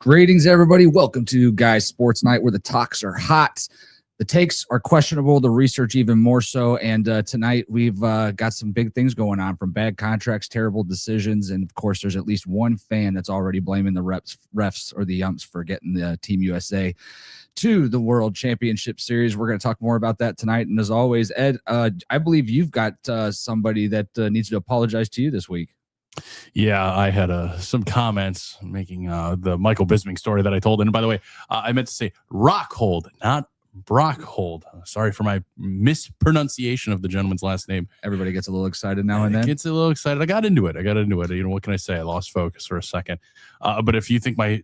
Greetings, everybody. Welcome to Guys Sports Night, where the talks are hot, the takes are questionable, the research even more so. And tonight we've got some big things going on, from bad contracts, terrible decisions, and of course there's at least one fan that's already blaming the refs or the umps for getting the Team USA to the World Championship Series. We're going to talk more about that tonight. And as always, Ed, I believe you've got somebody that needs to apologize to you this week. Yeah, I had some comments making the Michael Bisping story that I told. And by the way, I meant to say Rockhold, not Brockhold. Sorry for my mispronunciation of the gentleman's last name. Everybody gets a little excited now and then. Gets a little excited. I got into it. You know, what can I say? I lost focus for a second. But if you think my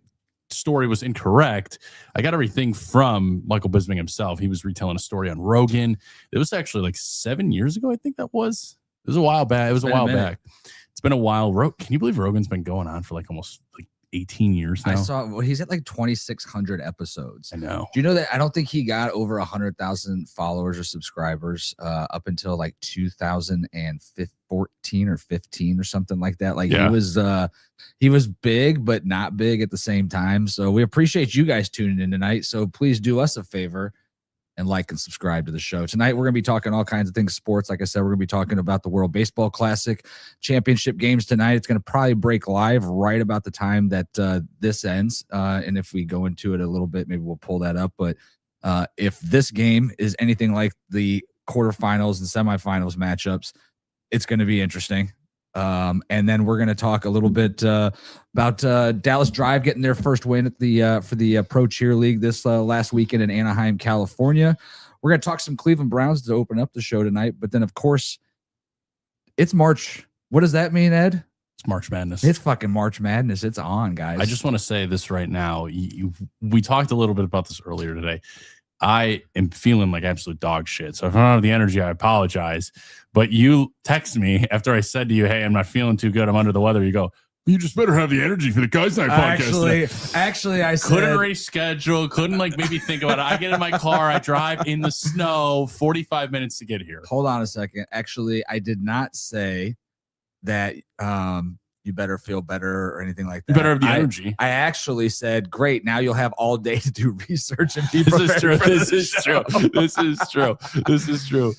story was incorrect, I got everything from Michael Bisping himself. He was retelling a story on Rogan. It was actually like 7 years ago, I think that was. It was a while back. It was a while back. It's been a while. Can you believe Rogan's been going on for like almost 18 years now? I saw he's at like 2,600 episodes. I know. Do you know that I don't think he got over 100,000 followers or subscribers up until like 2014 or 15 or something like that. Like he was big, but not big at the same time. So we appreciate you guys tuning in tonight. So please do us a favor and like and subscribe to the show. Tonight, we're going to be talking all kinds of things sports. Like I said, we're going to be talking about the World Baseball Classic championship games tonight. It's going to probably break live right about the time that this ends. And if we go into it a little bit, maybe we'll pull that up. But if this game is anything like the quarterfinals and semifinals matchups, it's going to be interesting. And then we're going to talk a little bit about Dallas Drive getting their first win at for the Pro Cheer League this last weekend in Anaheim, California. We're going to talk some Cleveland Browns to open up the show tonight. But then, of course, it's March. What does that mean, Ed? It's March Madness. It's fucking March Madness. It's on, guys. I just want to say this right now. We talked a little bit about this earlier today. I am feeling like absolute dog shit. So if I don't have the energy, I apologize. But you text me after I said to you, hey, I'm not feeling too good. I'm under the weather. You go, you just better have the energy for the Guys Night podcast. Actually, I said, couldn't reschedule. Couldn't maybe think about it. I get in my car. I drive in the snow 45 minutes to get here. Hold on a second. Actually, I did not say that you better feel better or anything like that. You better have the energy. I actually said, great, now you'll have all day to do research and be prepared. This is true.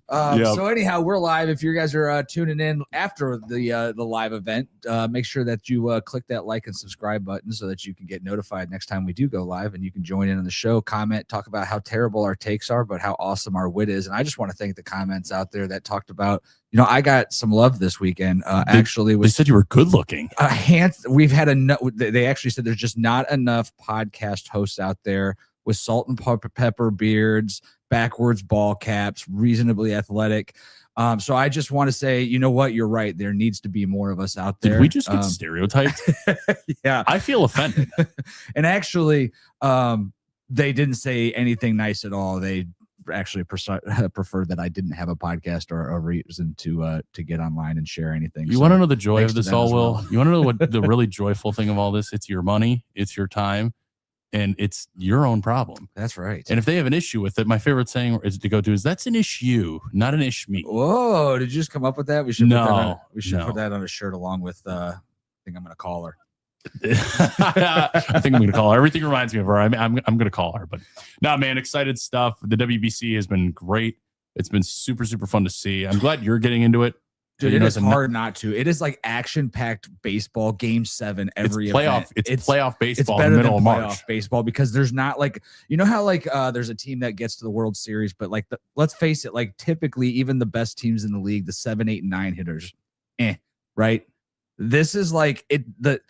So anyhow, we're live. If you guys are tuning in after the live event, make sure that you click that like and subscribe button so that you can get notified next time we do go live, and you can join in on the show, comment, talk about how terrible our takes are, but how awesome our wit is. And I just want to thank the comments out there that talked about, you know, I got some love this weekend. They said you were good looking. We've had enough. They actually said there's just not enough podcast hosts out there with salt and pepper beards, backwards ball caps, reasonably athletic. So I just want to say, you know what? You're right. There needs to be more of us out there. Did we just get stereotyped? Yeah. I feel offended. And actually, they didn't say anything nice at all. They actually preferred that I didn't have a podcast or a reason to get online and share anything. You want to know the joy of this all, Will? You want to know what the really joyful thing of all this? It's your money. It's your time. And it's your own problem. That's right. And if they have an issue with it, my favorite saying is to go to is that's an issue, not an ish me. Whoa, did you just come up with that? We should put that on a shirt along with I think I'm gonna call her. I think I'm gonna call her. Everything reminds me of her. I'm gonna call her. But no, man, excited stuff. The WBC has been great. It's been super, super fun to see. I'm glad you're getting into it. Dude, it is hard not to. It is like action-packed baseball, Game 7 every playoff. Event. It's playoff baseball it's in the middle of playoff March. Baseball, because there's not like, you know how like there's a team that gets to the World Series, but like let's face it, like typically even the best teams in the league, the 7, 8, and 9 hitters, right? This is like the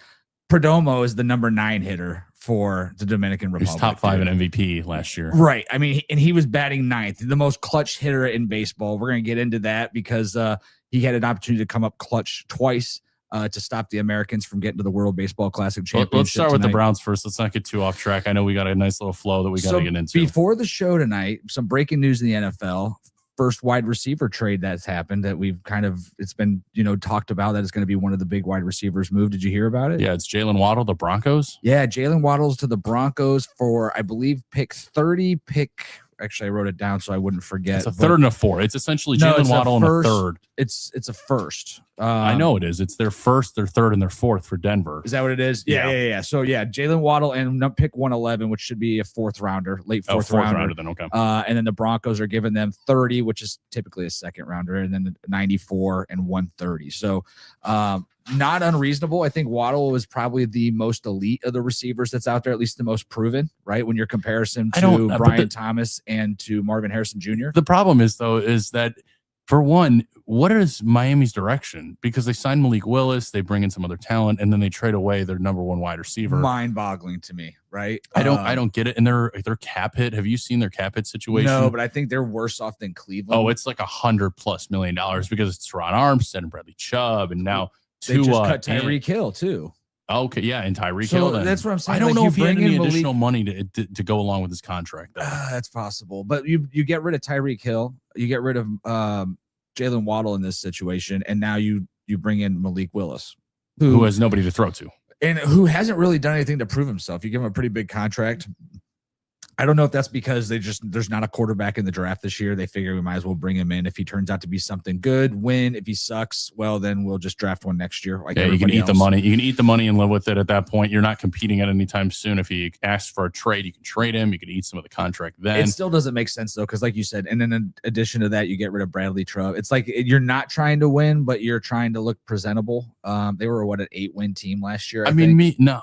Perdomo is the number 9 hitter for the Dominican Republic. He's top 5 in MVP last year. Right. I mean, and he was batting 9th, the most clutch hitter in baseball. We're going to get into that because he had an opportunity to come up clutch twice to stop the Americans from getting to the World Baseball Classic Championship. Let's start with tonight. the Browns first. Let's not get too off track. I know we got a nice little flow that we got to get into. Before the show tonight, some breaking news in the NFL. First wide receiver trade that's happened that we've it's been, talked about that it's going to be one of the big wide receivers move. Did you hear about it? Yeah, it's Jalen Waddle, the Broncos. Yeah, Jalen Waddle's to the Broncos for, I believe, pick 30, pick Actually, I wrote it down so I wouldn't forget. It's a third and a fourth. It's essentially Jalen Waddle and a third. It's a first. I know it is. It's their first, their third, and their fourth for Denver. Is that what it is? Yeah. So Jalen Waddle and pick 111, which should be a fourth rounder, late fourth rounder. Then okay. And then the Broncos are giving them 30, which is typically a second rounder, and then 94 and 130. So not unreasonable. I think Waddle is probably the most elite of the receivers that's out there, at least the most proven, right? When you're comparison to Brian Thomas and to Marvin Harrison Jr. The problem is that for one, what is Miami's direction? Because they signed Malik Willis, they bring in some other talent, and then they trade away their number one wide receiver. Mind-boggling to me, right? I don't get it. And their cap hit. Have you seen their cap hit situation? No, but I think they're worse off than Cleveland. Oh, it's like $100+ million because it's Teron Armstead and Bradley Chubb, and now they just cut Tyreek Hill too. Okay, yeah, and Tyreek Hill. That's what I'm saying. I don't know if he had any additional money to go along with his contract. That's possible, but you get rid of Tyreek Hill, you get rid of Jalen Waddle in this situation, and now you bring in Malik Willis, who has nobody to throw to, and who hasn't really done anything to prove himself. You give him a pretty big contract. I don't know if that's because there's not a quarterback in the draft this year. They figure we might as well bring him in. If he turns out to be something good, win. If he sucks, well, then we'll just draft one next year. Like you can eat the money. You can eat the money and live with it at that point. You're not competing at any time soon. If he asks for a trade, you can trade him. You can eat some of the contract then. It still doesn't make sense, though, because like you said, and then in addition to that, you get rid of Bradley Chubb. It's like you're not trying to win, but you're trying to look presentable. They were, an 8-win team last year? Maybe no.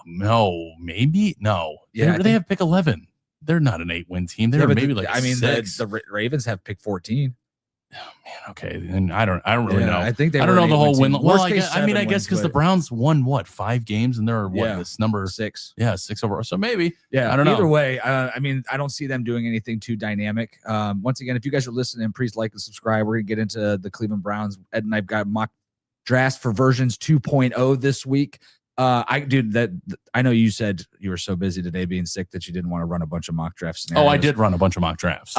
Yeah, they have pick 11. They're not an 8-win team. They're maybe six. The Ravens have pick 14. Oh man, okay. And I don't really know. I think I don't know the whole win. Well, I guess because the Browns won 5 games and they're this number 6. Yeah, 6 overall. So maybe. Yeah, I don't know. Either way, I don't see them doing anything too dynamic. Once again, if you guys are listening, please like and subscribe. We're gonna get into the Cleveland Browns. Ed and I've got mock drafts for versions 2.0 this week. I know you said you were so busy today being sick that you didn't want to run a bunch of mock draft scenarios. Oh, I did run a bunch of mock drafts.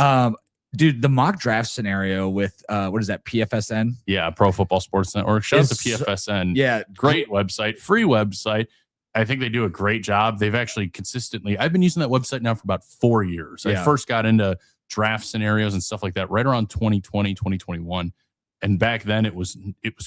Dude, the mock draft scenario with what is that, PFSN? Yeah, Pro Football Sports Network. Shout out to PFSN. Yeah, great website, free website. I think they do a great job. They've actually consistently. I've been using that website now for about 4 years. I first got into draft scenarios and stuff like that right around 2020, 2021, and back then it was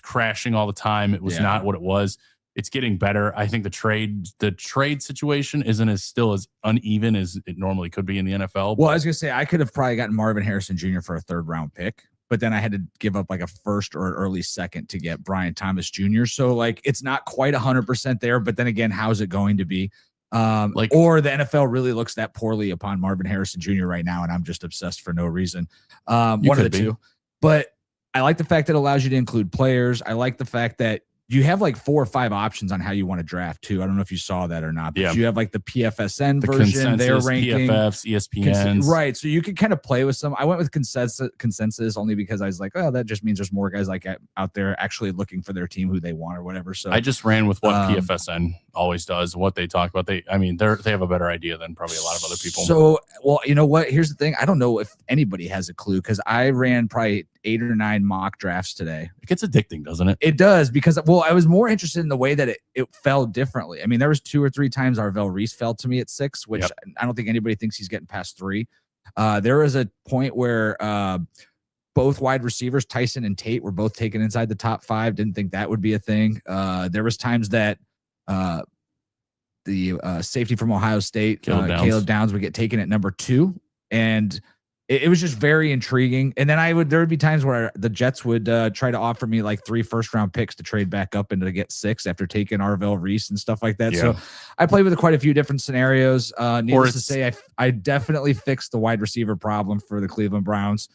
crashing all the time. It was not what it was. It's getting better. I think the trade situation isn't still as uneven as it normally could be in the NFL. Well, I was gonna say I could have probably gotten Marvin Harrison Jr. for a 3rd round pick, but then I had to give up like a 1st or an early 2nd to get Brian Thomas Jr. So like it's not quite 100% there. But then again, how's it going to be? Or the NFL really looks that poorly upon Marvin Harrison Jr. right now, and I'm just obsessed for no reason. One of the two. But I like the fact that it allows you to include players. I like the fact that you have like 4 or 5 options on how you want to draft too. I don't know if you saw that or not, but you have like the PFSN version, their ranking, PFFs, ESPNs. Right. So you can kind of play with some. I went with consensus only because I was like, oh, that just means there's more guys like out there actually looking for their team who they want or whatever. So I just ran with what PFSN always does, what they talk about. They have a better idea than probably a lot of other people. So, well, you know what? Here's the thing. I don't know if anybody has a clue because I ran probably 8 or 9 mock drafts today. It gets addicting, doesn't it? It does because, well, I was more interested in the way that it fell differently. I mean, there was 2 or 3 times Arvell Reese fell to me at 6, which I don't think anybody thinks he's getting past 3. There was a point where both wide receivers, Tyson and Tate, were both taken inside the top 5. Didn't think that would be a thing. There was times that the safety from Ohio State, Caleb Downs, would get taken at number 2, and it was just very intriguing. And then there would be times where the Jets would try to offer me like 3 first-round picks to trade back up into to get 6 after taking Arvell Reese and stuff like that. Yeah. So I played with quite a few different scenarios. Needless to say, I definitely fixed the wide receiver problem for the Cleveland Browns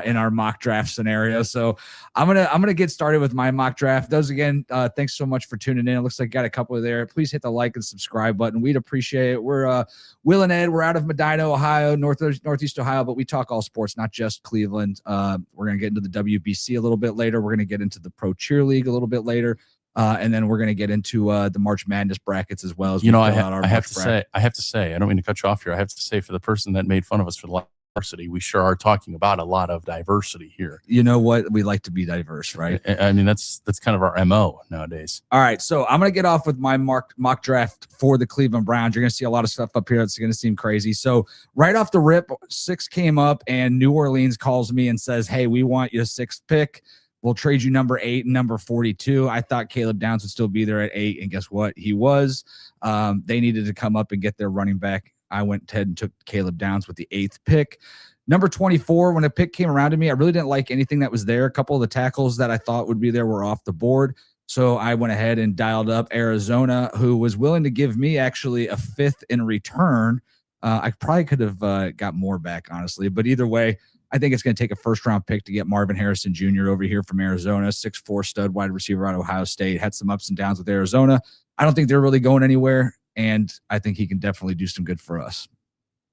in our mock draft scenario. So I'm gonna get started with my mock draft. Those again, thanks so much for tuning in. It looks like I got a couple there. Please hit the like and subscribe button. We'd appreciate it. We're Will and Ed. We're out of Medina, Ohio, Northeast Ohio, but we talk all sports, not just Cleveland. We're gonna get into the WBC a little bit later. We're gonna get into the Pro Cheer League a little bit later. And then we're going to get into the March Madness brackets as well as I have to say, I don't mean to cut you off here. I have to say, for the person that made fun of us for the diversity. We sure are talking about a lot of diversity here. You know what? We like to be diverse, right? I mean, that's kind of our MO nowadays. All right, so I'm going to get off with my mock draft for the Cleveland Browns. You're going to see a lot of stuff up here that's going to seem crazy. So right off the rip, 6 came up, and New Orleans calls me and says, hey, we want you 6th pick. We'll trade you number 8 and number 42. I thought Caleb Downs would still be there at 8, and guess what? He was. They needed to come up and get their running back. I went ahead and took Caleb Downs with the 8th pick. Number 24, when a pick came around to me, I really didn't like anything that was there. A couple of the tackles that I thought would be there were off the board. So I went ahead and dialed up Arizona, who was willing to give me actually a 5th in return. I probably could have got more back, honestly. But either way, I think it's going to take a first-round pick to get Marvin Harrison Jr. over here from Arizona, 6'4" stud wide receiver out of Ohio State. Had some ups and downs with Arizona. I don't think they're really going anywhere, and I think he can definitely do some good for us.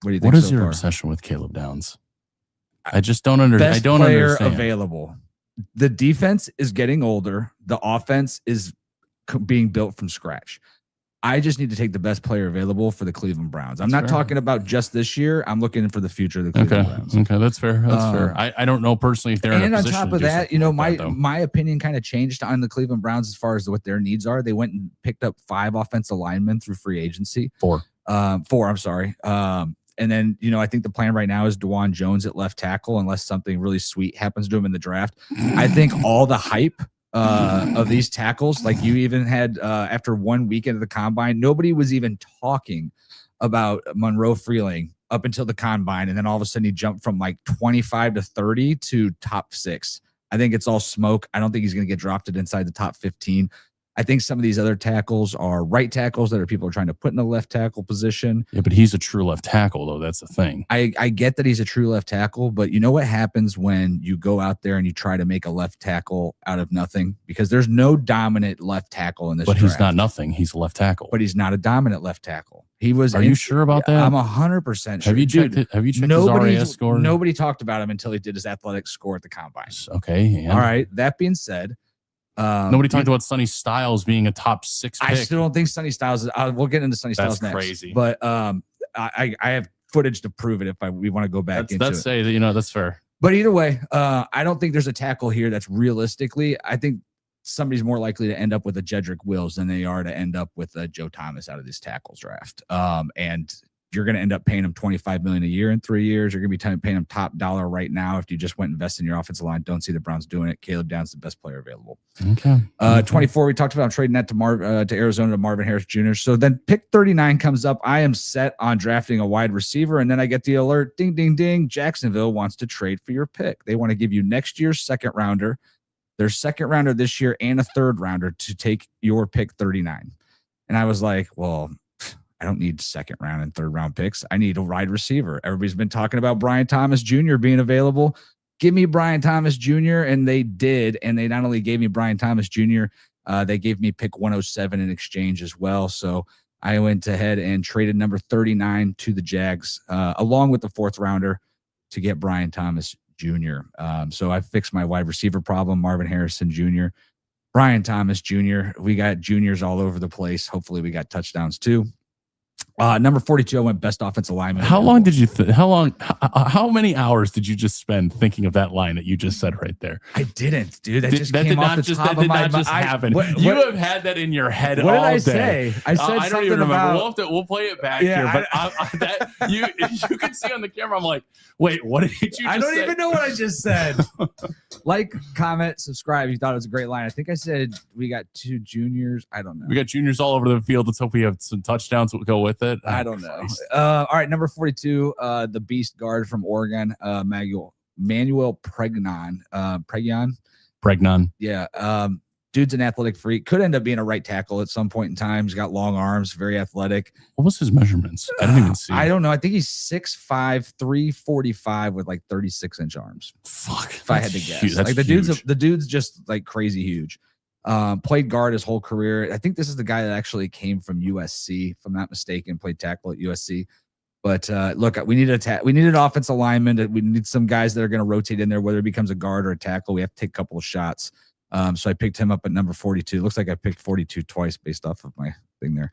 What do you think? What is your obsession with Caleb Downs? I just don't understand. I don't understand. Available. The defense is getting older. The offense is being built from scratch. I just need to take the best player available for the Cleveland Browns. I'm not talking about just this year. I'm looking for the future of the Cleveland Browns. Okay, that's fair. That's fair. I don't know personally if they're in a position. And on top of that, you know, my opinion kind of changed on the Cleveland Browns as far as what their needs are. They went and picked up 5 offensive linemen through free agency. 4. 4, I'm sorry. And then, you know, I think the plan right now is DeJuan Jones at left tackle, unless something really sweet happens to him in the draft. I think all the hype of these tackles, like you even had after 1 weekend of the combine, nobody was even talking about Monroe Freeling up until the combine. And then all of a sudden he jumped from like 25 to 30 to top 6. I think it's all smoke. I don't think he's going to get drafted inside the top 15. I think some of these other tackles are right tackles that people are trying to put in the left tackle position. Yeah, but he's a true left tackle, though. That's the thing. I get that he's a true left tackle, but you know what happens when you go out there and you try to make a left tackle out of nothing? Because there's no dominant left tackle in this draft. But he's not nothing. He's a left tackle. But he's not a dominant left tackle. He was. Are you sure about that? I'm 100% sure. Have you checked his RAS score? Nobody talked about him until he did his athletic score at the combine. Okay. All right. That being said, nobody talked about Sonny Styles being a top 6 pick. I still don't think Sonny Styles is. We'll get into Sonny Styles next. Crazy. But I have footage to prove it if we want to go back into it. Say that, you know, that's fair. But either way, I don't think there's a tackle here that's realistically. I think somebody's more likely to end up with a Jedrick Wills than they are to end up with a Joe Thomas out of this tackles draft. And you're going to end up paying him $25 million a year in 3 years. You're going to be paying him top dollar right now. If you just went and invested in your offensive line, don't see the Browns doing it. Caleb Downs, the best player available. Okay. 24, we talked about trading that to Arizona to Marvin Harris Jr. So then pick 39 comes up. I am set on drafting a wide receiver, and then I get the alert, ding, ding, ding. Jacksonville wants to trade for your pick. They want to give you next year's second rounder, their second rounder this year, and a third rounder to take your pick 39. And I was like, well, I don't need second round and third round picks. I need a wide receiver. Everybody's been talking about Brian Thomas Jr. being available. Give me Brian Thomas Jr. And they did. And they not only gave me Brian Thomas Jr., they gave me pick 107 in exchange as well. So I went ahead and traded number 39 to the Jags, along with the 4th rounder to get Brian Thomas Jr. So I fixed my wide receiver problem, Marvin Harrison Jr., Brian Thomas Jr. We got juniors all over the place. Hopefully we got touchdowns too. Number 42, I went best offensive lineman. How long did you how many hours did you just spend thinking of that line that you just said right there? I didn't, dude. That just came off the top of my mind. You have had that in your head all day. What did I say? I said I don't even remember. We'll play it back here. But you can see on the camera, I'm like, wait, what did you just say? I don't even know what I just said. Like, comment, subscribe. You thought it was a great line. I think I said we got 2 juniors. I don't know. We got juniors all over the field. Let's hope we have some touchdowns that will go with it. I don't know. All right, number 42, the beast guard from Oregon, Manuel Pregnon. Pregnon. Yeah. Dude's an athletic freak. Could end up being a right tackle at some point in time. He's got long arms, very athletic. What was his measurements? I didn't even see. I don't know. I think he's 6'5", 345 with like 36-inch arms. Fuck. If I had to guess. Huge. Like the dude's just like crazy huge. Played guard his whole career. I think this is the guy that actually came from USC, if I'm not mistaken, played tackle at USC. But look, we need an offensive lineman. We need some guys that are going to rotate in there, whether it becomes a guard or a tackle. We have to take a couple of shots. So I picked him up at number 42. Looks like I picked 42 twice based off of my thing there.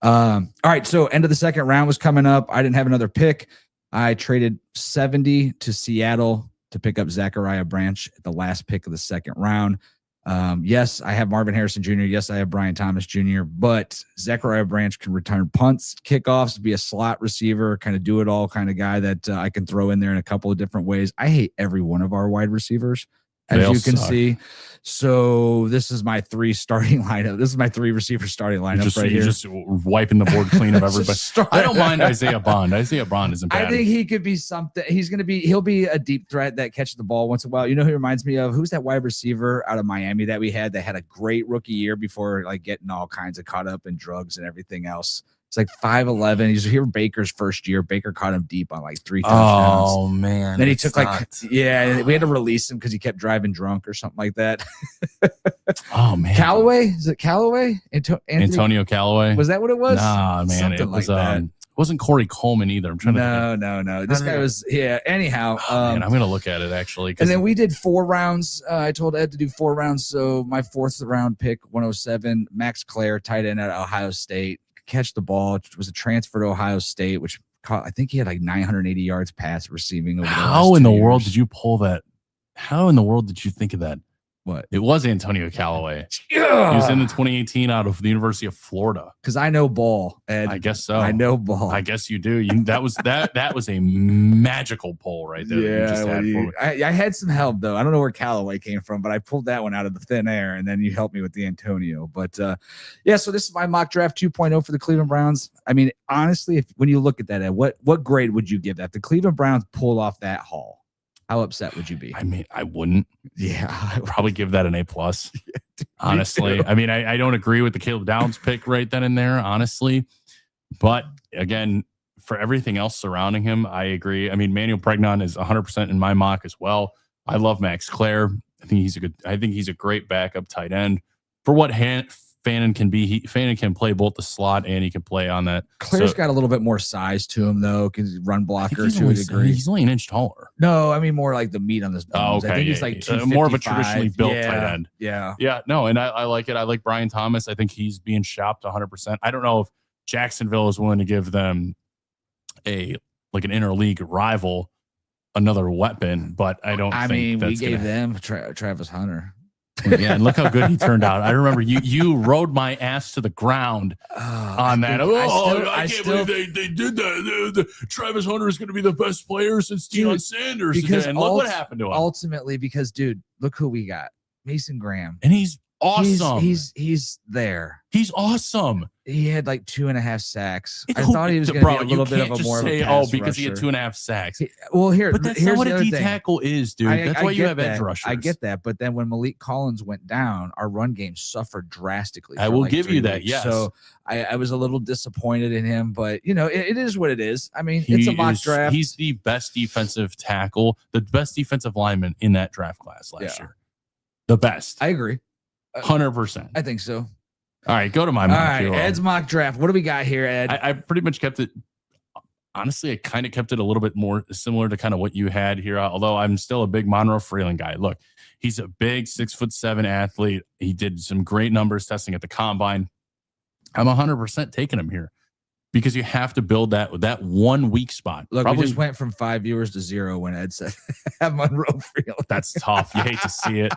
All right, so end of the second round was coming up. I didn't have another pick. I traded 70 to Seattle to pick up Zachariah Branch at the last pick of the second round. Yes, I have Marvin Harrison Jr. Yes, I have Brian Thomas Jr., but Zachariah Branch can return punts, kickoffs, be a slot receiver, kind of do it all kind of guy that I can throw in there in a couple of different ways. I hate every one of our wide receivers, as you can see. So this is my 3 starting lineup. This is my 3 receiver starting lineup right here. You're just wiping the board clean of everybody. I don't mind Isaiah Bond. Isaiah Bond isn't bad. I think he could be something. He'll be a deep threat that catches the ball once in a while. You know who he reminds me of? Who's that wide receiver out of Miami that we had that had a great rookie year before like getting all kinds of caught up in drugs and everything else? It's like 5'11". He's here Baker's first year. Baker caught him deep on like 3 touchdowns. Oh man. Then he took we had to release him because he kept driving drunk or something like that. Oh man. Callaway? Is it Callaway? Antonio Callaway. Was that what it was? Nah, man. Something it was like that. It wasn't Corey Coleman either. I'm trying to No. This guy was anyhow. Man, I'm gonna look at it actually. And then we did 4 rounds. I told Ed to do 4 rounds. So my 4th round pick, 107, Max Clare, tight end at Ohio State. Catch the ball. It was a transfer to Ohio State, which I think he had like 980 yards pass receiving over the How in the world did you pull that? How in the world did you think of that? What? It was Antonio Callaway. Yeah. He was in the 2018 out of the University of Florida. Because I know ball, Ed. I guess so. I know ball. I guess you do. That was a magical pull right there. Yeah, I had some help though. I don't know where Callaway came from, but I pulled that one out of the thin air, and then you helped me with the Antonio. But so this is my mock draft 2.0 for the Cleveland Browns. I mean, honestly, when you look at that, Ed, what grade would you give that? If the Cleveland Browns pulled off that haul, how upset would you be? I mean, I wouldn't. Yeah, I'd probably give that an A+. Honestly, I mean, I don't agree with the Caleb Downs pick right then and there, honestly. But again, for everything else surrounding him, I agree. I mean, Manuel Pregnon is 100% in my mock as well. I love Max Clare. I think he's a great backup tight end for what Fannin can be. Fannin can play both the slot and he can play on that. Claire's got a little bit more size to him though, because run blocker to a degree. He's only an inch taller. No, I mean more like the meat on this bones. Oh, okay. I think he's like more of a traditionally built tight end. Yeah. No, and I like it. I like Brian Thomas. I think he's being shopped 100%. I don't know if Jacksonville is willing to give them an interleague rival another weapon, but I don't. I mean, we gave them Travis Hunter. Yeah, and look how good he turned out. I remember you rode my ass to the ground on that. I can't believe they did that. Travis Hunter is going to be the best player since Deion Sanders. And look what happened to him. Ultimately, because, dude, look who we got. Mason Graham. And he's awesome. He's there. He's awesome. He had like 2.5 sacks. I thought he was going to be a little bit of a more of a pass because he had 2.5 sacks. But that's not what a D tackle is, dude. That's why you have edge rushers. I get that, but then when Malik Collins went down, our run game suffered drastically. I will give you that. Yes. So I was a little disappointed in him, but it is what it is. I mean, it's a mock draft. He's the best defensive tackle, the best defensive lineman in that draft class last year. The best. I agree. 100%. I think so. All right, go to my mock. All right, Ed's mock draft. What do we got here, Ed? I pretty much kept it. Honestly, I kind of kept it a little bit more similar to kind of what you had here. Although I'm still a big Monroe Freeland guy. Look, he's a big 6'7" athlete. He did some great numbers testing at the combine. I'm 100% taking him here because you have to build that 1 weak spot. Look, we just went from 5 viewers to 0 when Ed said have Monroe Freeland. That's tough. You hate to see it.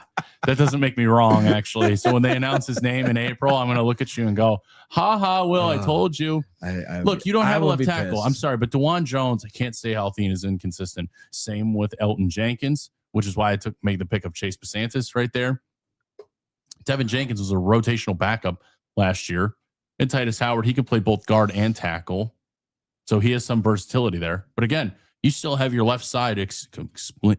That doesn't make me wrong, actually. So when they announce his name in April, I'm going to look at you and go, ha ha, Will, I told you. Look, you don't have a left tackle. I'm sorry, but DeJuan Jones, I can't stay healthy and is inconsistent. Same with Elton Jenkins, which is why I made the pick of Chase Besantis right there. Tevin Jenkins was a rotational backup last year. And Titus Howard, he can play both guard and tackle. So he has some versatility there. But again, you still have your left side extremely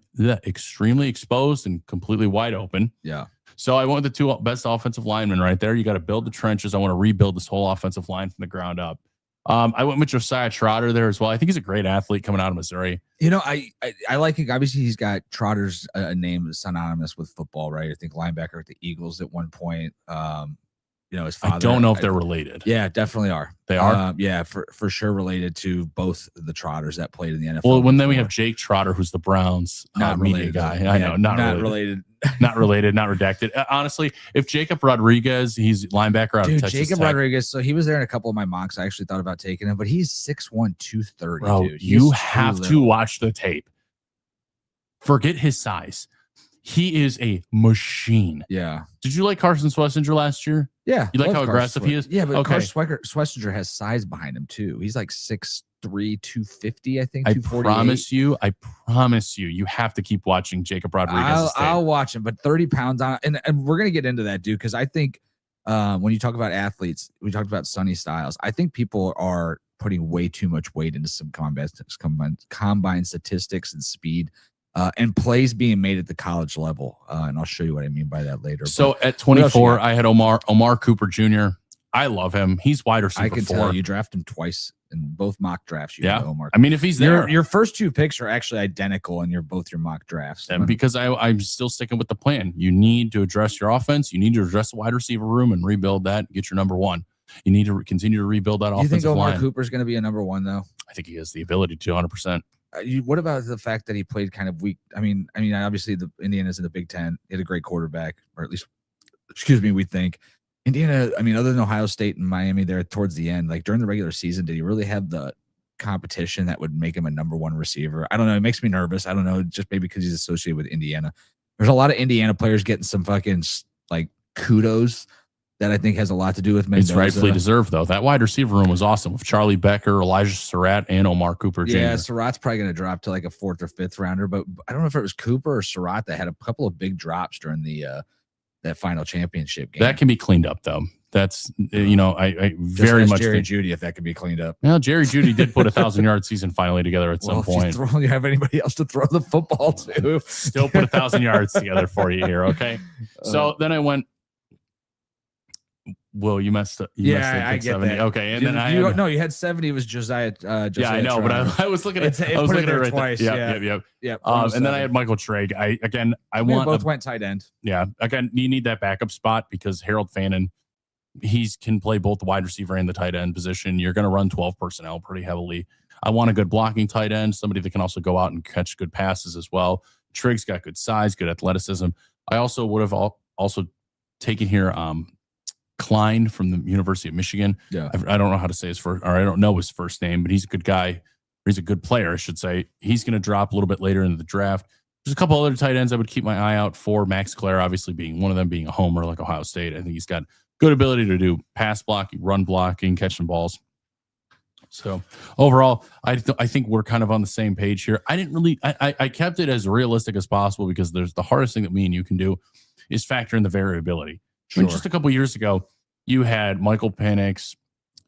exposed and completely wide open. Yeah. So I went with the 2 best offensive linemen right there. You got to build the trenches. I want to rebuild this whole offensive line from the ground up. I went with Josiah Trotter there as well. I think he's a great athlete coming out of Missouri. I like it. Obviously, he's got Trotter's name synonymous with football, right? I think linebacker at the Eagles at one point. his father. I don't know if they're related. Yeah, definitely are. They are? Yeah, for sure related to both the Trotters that played in the NFL. Well, then we have Jake Trotter, who's the Browns not media related guy. I know, not related. Not related, not redacted. Honestly, if Jacob Rodriguez, he's linebacker out of Texas Jacob Tech. Rodriguez, so he was there in a couple of my mocks. I actually thought about taking him, but he's 6'1", 230, Bro, dude. You have to watch the tape. Forget his size. He is a machine. Yeah. Did you like Carson Schlesinger last year? Yeah. You like how aggressive he is? Yeah, but Carson Schlesinger has size behind him too. He's like 6'3", 250, I think. I promise you, you have to keep watching Jacob Rodriguez. I'll watch him, but 30 pounds on, and we're gonna get into that, dude, because I think when you talk about athletes, we talked about Sonny Styles. I think people are putting way too much weight into some combine statistics and speed. And plays being made at the college level. And I'll show you what I mean by that later. So at 24, I had Omar Cooper Jr. I love him. He's wide receiver. I can tell you draft him twice in both mock drafts. You had Omar. I mean, if he's there. Your first two picks are actually identical in both your mock drafts. And because I'm still sticking with the plan. You need to address your offense. You need to address the wide receiver room and rebuild that. Get your number one. You need to continue to rebuild that offensive line. You think Omar Cooper is going to be a number one, though? I think he has the ability to 100%. What about the fact that he played kind of weak? I mean, obviously the Indiana's in the Big Ten. He had a great quarterback, or at least, we think. Indiana, other than Ohio State and Miami there towards the end, like during the regular season, did he really have the competition that would make him a number one receiver? I don't know. It makes me nervous. I don't know. Just maybe because he's associated with Indiana. There's a lot of Indiana players getting some fucking like kudos that I think has a lot to do with Mendoza. It's rightfully deserved, though. That wide receiver room was awesome with Charlie Becker, Elijah Surratt, and Omar Cooper Jr. Yeah, Surratt's probably going to drop to like a 4th or 5th rounder, but I don't know if it was Cooper or Surratt that had a couple of big drops during the that final championship game. That can be cleaned up, though. That's, I very much Jerry Jeudy, if that can be cleaned up. Well, Jerry Jeudy did put a 1,000-yard season finally together at some point. If you have anybody else to throw the football to. Still put 1,000 yards together for you here, okay? So then I went, well, you messed up. I get 70. that. Okay, and then you had 70. It was Josiah. Yeah, I know, but I was looking at. I was looking at it twice. Yep. And then I had Michael Trigg. Both went tight end. Yeah, again, you need that backup spot because Harold Fannin, can play both the wide receiver and the tight end position. You're going to run 12 personnel pretty heavily. I want a good blocking tight end, somebody that can also go out and catch good passes as well. Trigg's got good size, good athleticism. I also would have also taken here. Klein from the University of Michigan. Yeah, I don't know how to say his first, or I don't know his first name, but he's a good guy. He's a good player, I should say. He's going to drop a little bit later into the draft. There's a couple other tight ends I would keep my eye out for. Max Clare, obviously being one of them, being a homer like Ohio State. I think he's got good ability to do pass blocking, run blocking, catching balls. So overall, I think we're kind of on the same page here. I kept it as realistic as possible because there's the hardest thing that me and you can do is factor in the variability. Sure. I mean, just a couple years ago, you had Michael Penix,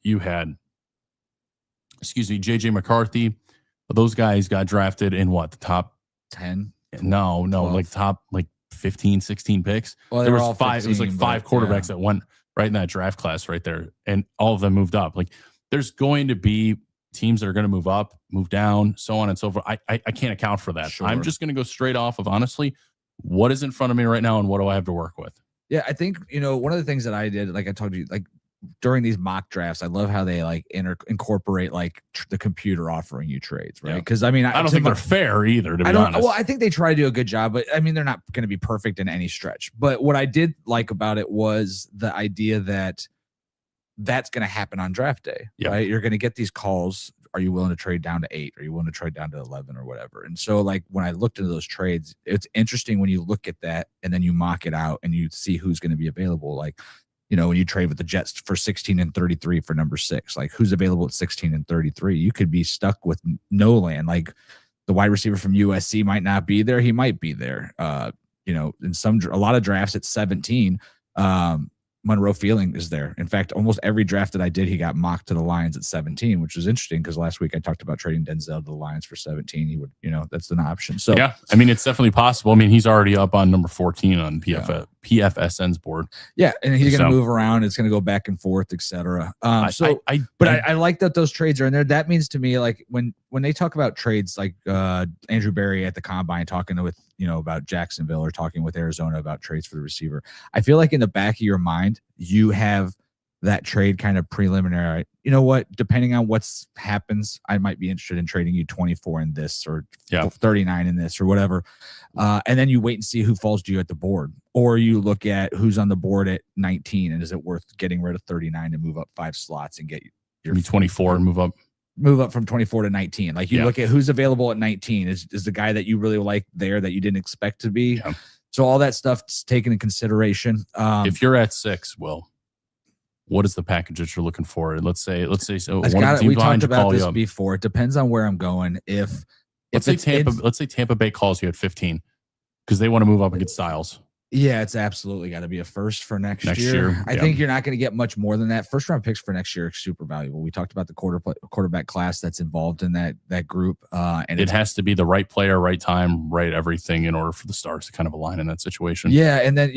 you had, JJ McCarthy. Those guys got drafted in what, the top 10? No, 12. Like top 15, 16 picks. Well, there was all 5. 15, it was like 5 quarterbacks that went right in that draft class right there, and all of them moved up. Like there's going to be teams that are going to move up, move down, so on and so forth. I can't account for that. Sure. I'm just going to go straight off of honestly what is in front of me right now and what do I have to work with. Yeah, I think, one of the things that I did, like I told you, like during these mock drafts, I love how they like incorporate like the computer offering you trades, right? Because I don't think they're fair either, to be honest. Well, I think they try to do a good job, but they're not going to be perfect in any stretch. But what I did like about it was the idea that that's going to happen on draft day, right? You're going to get these calls. Are you willing to trade down to 8? Are you willing to trade down to 11 or whatever? And so like when I looked into those trades, it's interesting when you look at that and then you mock it out and you see who's going to be available. Like, when you trade with the Jets for 16 and 33 for number 6, like who's available at 16 and 33? You could be stuck with no land. Like the wide receiver from USC might not be there. He might be there. In a lot of drafts at 17, Monroe Feeling is there. In fact, almost every draft that I did, he got mocked to the Lions at 17, which was interesting because last week I talked about trading Denzel to the Lions for 17. He would, that's an option. So yeah, it's definitely possible. He's already up on number 14 on PFF PFSN's board. Yeah, and he's going to move around. It's going to go back and forth, etc. I like that those trades are in there. That means to me, like when they talk about trades, like Andrew Berry at the combine talking with about Jacksonville or talking with Arizona about trades for the receiver. I feel like in the back of your mind, you have that trade kind of preliminary. You know what? Depending on what's happens, I might be interested in trading you 24 in this or 39 in this or whatever. And then you wait and see who falls to you at the board, or you look at who's on the board at 19 and is it worth getting rid of 39 to move up 5 slots and get your 24 and move up from 24 to 19. Like you look at who's available at 19 is the guy that you really like there that you didn't expect to be. Yeah. So all that stuff's taken in consideration. If you're at 6, what is the package that you're looking for? And let's say so. We talked about this before. It depends on where I'm going. Let's say Tampa Bay calls you at 15 because they want to move up and get Styles. Yeah, it's absolutely got to be a first for next year. I think you're not going to get much more than that. First round picks for next year are super valuable. We talked about the quarterback class that's involved in that group, and it has to be the right player, right time, right everything in order for the stars to kind of align in that situation. Yeah, and then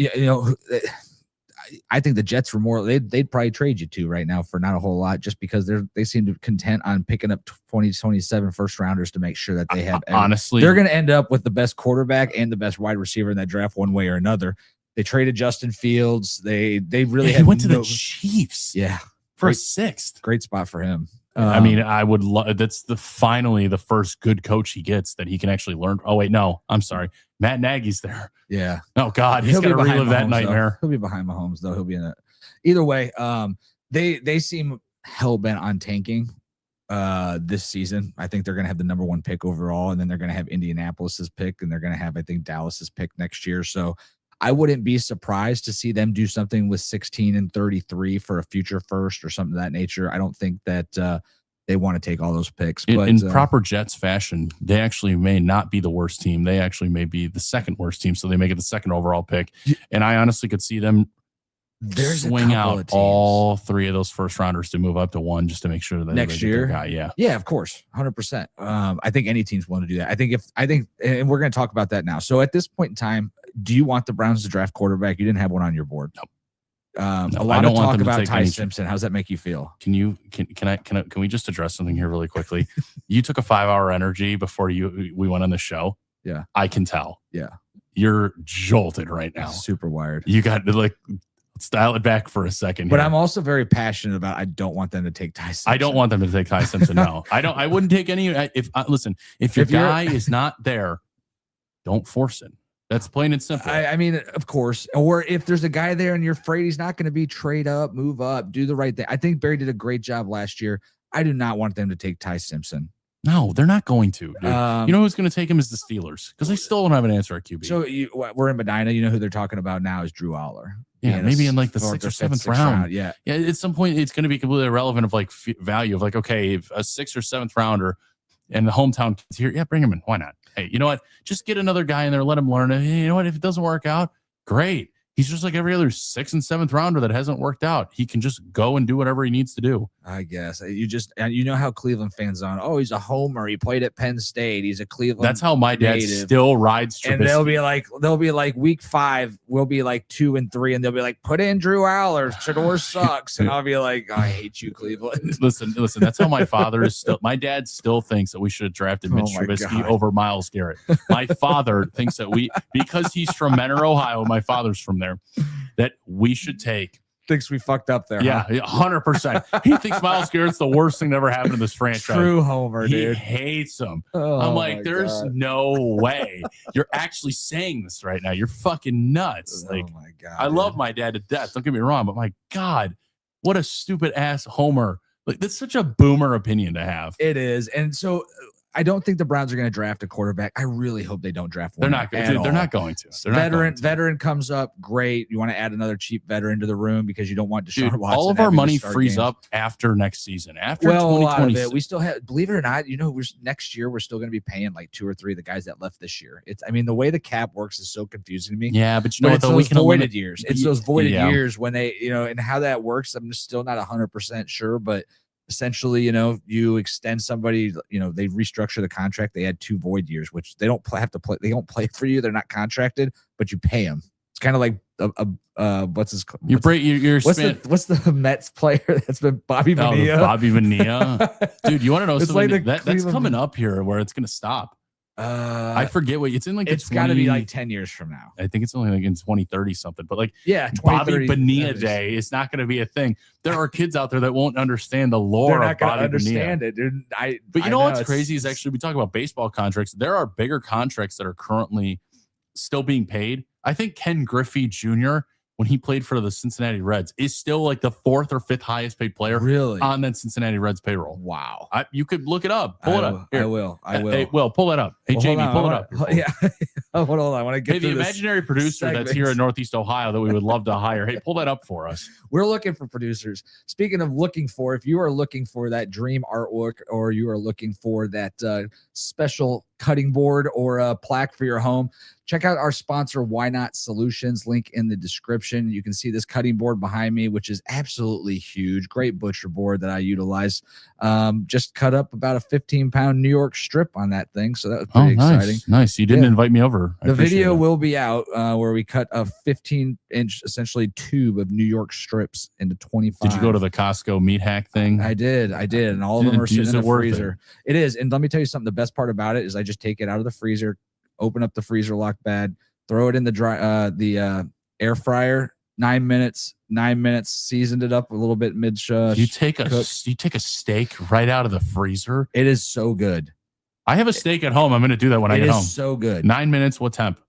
I think the Jets were more. They'd probably trade you to right now for not a whole lot, just because they seem to content on picking up 2027 first rounders to make sure that they have. Honestly, they're going to end up with the best quarterback and the best wide receiver in that draft one way or another. They traded Justin Fields. They really went to the Chiefs. Yeah, for a 6th. Great spot for him. I mean, I would love. That's finally the first good coach he gets that he can actually learn. Oh wait, no, I'm sorry. Matt Nagy's there. Yeah. Oh God, he's going to relive that nightmare. He'll be behind Mahomes though. He'll be in it. Either way, they seem hell bent on tanking this season. I think they're going to have the number 1 pick overall, and then they're going to have Indianapolis's pick, and they're going to have Dallas's pick next year. So I wouldn't be surprised to see them do something with 16 and 33 for a future first or something of that nature. I don't think that they want to take all those picks. But in proper Jets fashion, they actually may not be the worst team. They actually may be the second worst team, so they may get the 2nd overall pick. And I honestly could see them swing out all 3 of those first rounders to move up to 1 just to make sure that next year. Yeah, of course, 100%. I think any team's willing to do that. I think, and we're going to talk about that now. So at this point in time, do you want the Browns to draft quarterback? You didn't have one on your board. Nope. A lot of talk about Ty Simpson. How's that make you feel? Can we just address something here really quickly? You took a 5-hour energy before we went on the show. Yeah, I can tell. Yeah, you're jolted right now. Super wired. You got to let's dial it back for a second. But I'm also very passionate about. I don't want them to take Ty Simpson. I don't want them to take Ty Simpson. No, I don't. I wouldn't take any. If your guy is not there, don't force it. That's plain and simple. I mean, of course. Or if there's a guy there and you're afraid he's not going to be trade up, move up, do the right thing. I think Barry did a great job last year. I do not want them to take Ty Simpson. No, they're not going to. You know who's going to take him is the Steelers because they still don't have an answer at QB. So we're in Medina. You know who they're talking about now is Drew Aller. Yeah, maybe in like the 6th or 7th round. Yeah. At some point, it's going to be completely irrelevant of like value of like, okay, if a 6th or 7th rounder and the hometown kids here, yeah, bring him in. Why not? Hey, you know what? Just get another guy in there. Let him learn it. Hey, you know what? If it doesn't work out, great. He's just like every other 6th and 7th rounder that hasn't worked out. He can just go and do whatever he needs to do. I guess you know how Cleveland fans on. Oh, he's a homer. He played at Penn State. He's a Cleveland. That's how my dad still rides Trubisky. And they'll be like week 5. We'll be like 2 and 3, and they'll be like, put in Drew Aller. Shedeur sucks, and I'll be like, oh, I hate you, Cleveland. Listen. That's how my father is still. My dad still thinks that we should have drafted Mitch Trubisky over Myles Garrett. My father thinks that because he's from Mentor, Ohio. My father's from there. That we should take. Thinks we fucked up there. Yeah, 100%. He thinks Myles Garrett's the worst thing that ever happened in this franchise. True homer, dude. He hates him. I'm like, there's no way. You're actually saying this right now. You're fucking nuts. Like, oh my God. I love my dad to death. Don't get me wrong, but my God, what a stupid ass homer. Like, that's such a boomer opinion to have. It is. And so I don't think the Browns are going to draft a quarterback. I really hope they don't draft one. They're not going to. Veteran comes up, great. You want to add another cheap veteran to the room because you don't want Deshaun Watson. All of our money frees up after next season. After 2020, a lot of it. We still have, believe it or not, next year we're still going to be paying like 2 or 3 of the guys that left this year. The way the cap works is so confusing to me. Yeah, but it's those voided years. It's those voided years when they, and how that works. I'm still not 100% sure, but essentially, you extend somebody, they restructure the contract. They had 2 void years, which they don't have to play. They don't play for you. They're not contracted, but you pay them. It's kind of like what's his what's the Mets player that's been Bobby Bonilla? Bobby Bonilla. Dude, you want to know something? Like that's coming up here where it's going to stop. I forget what it's in. Like it's got to be like 10 years from now. I think it's only like in 2030 something. But like, Bobby Bonilla Day is not going to be a thing. There are kids out there that won't understand the lore of Bobby understand Bonilla. It, dude. But you know what's crazy is actually we talk about baseball contracts. There are bigger contracts that are currently still being paid. I think Ken Griffey Jr., when he played for the Cincinnati Reds, is still like the 4th or 5th highest paid player on that Cincinnati Reds payroll. Wow. You could look it up. Pull it up. Here. I will. Hey, Will, pull that up. Hey, Jamie, pull it up. Yeah. Hold on. I want to get the imaginary producer that's here in Northeast Ohio that we would love to hire. Hey, pull that up for us. We're looking for producers. Speaking of looking for, if you are looking for that dream artwork or you are looking for that special cutting board or a plaque for your home, check out our sponsor, Why Not Solutions. Link in the description. You can see this cutting board behind me, which is absolutely huge. Great butcher board that I utilize. Just cut up about a 15-pound New York strip on that thing. So that was pretty exciting. Nice. You didn't invite me over. The video will be out where we cut a 15-inch, essentially, tube of New York strips into 25. Did you go to the Costco meat hack thing? I did. And all of them are sitting in the freezer. It is. And let me tell you something. The best part about it is I just take it out of the freezer, open up the freezer lock bag, throw it in the air fryer, 9 minutes, seasoned it up a little bit mid-shush. You take a steak right out of the freezer. It is so good. I have a steak at home. I'm going to do that when I get home. It is so good. 9 minutes. What temp?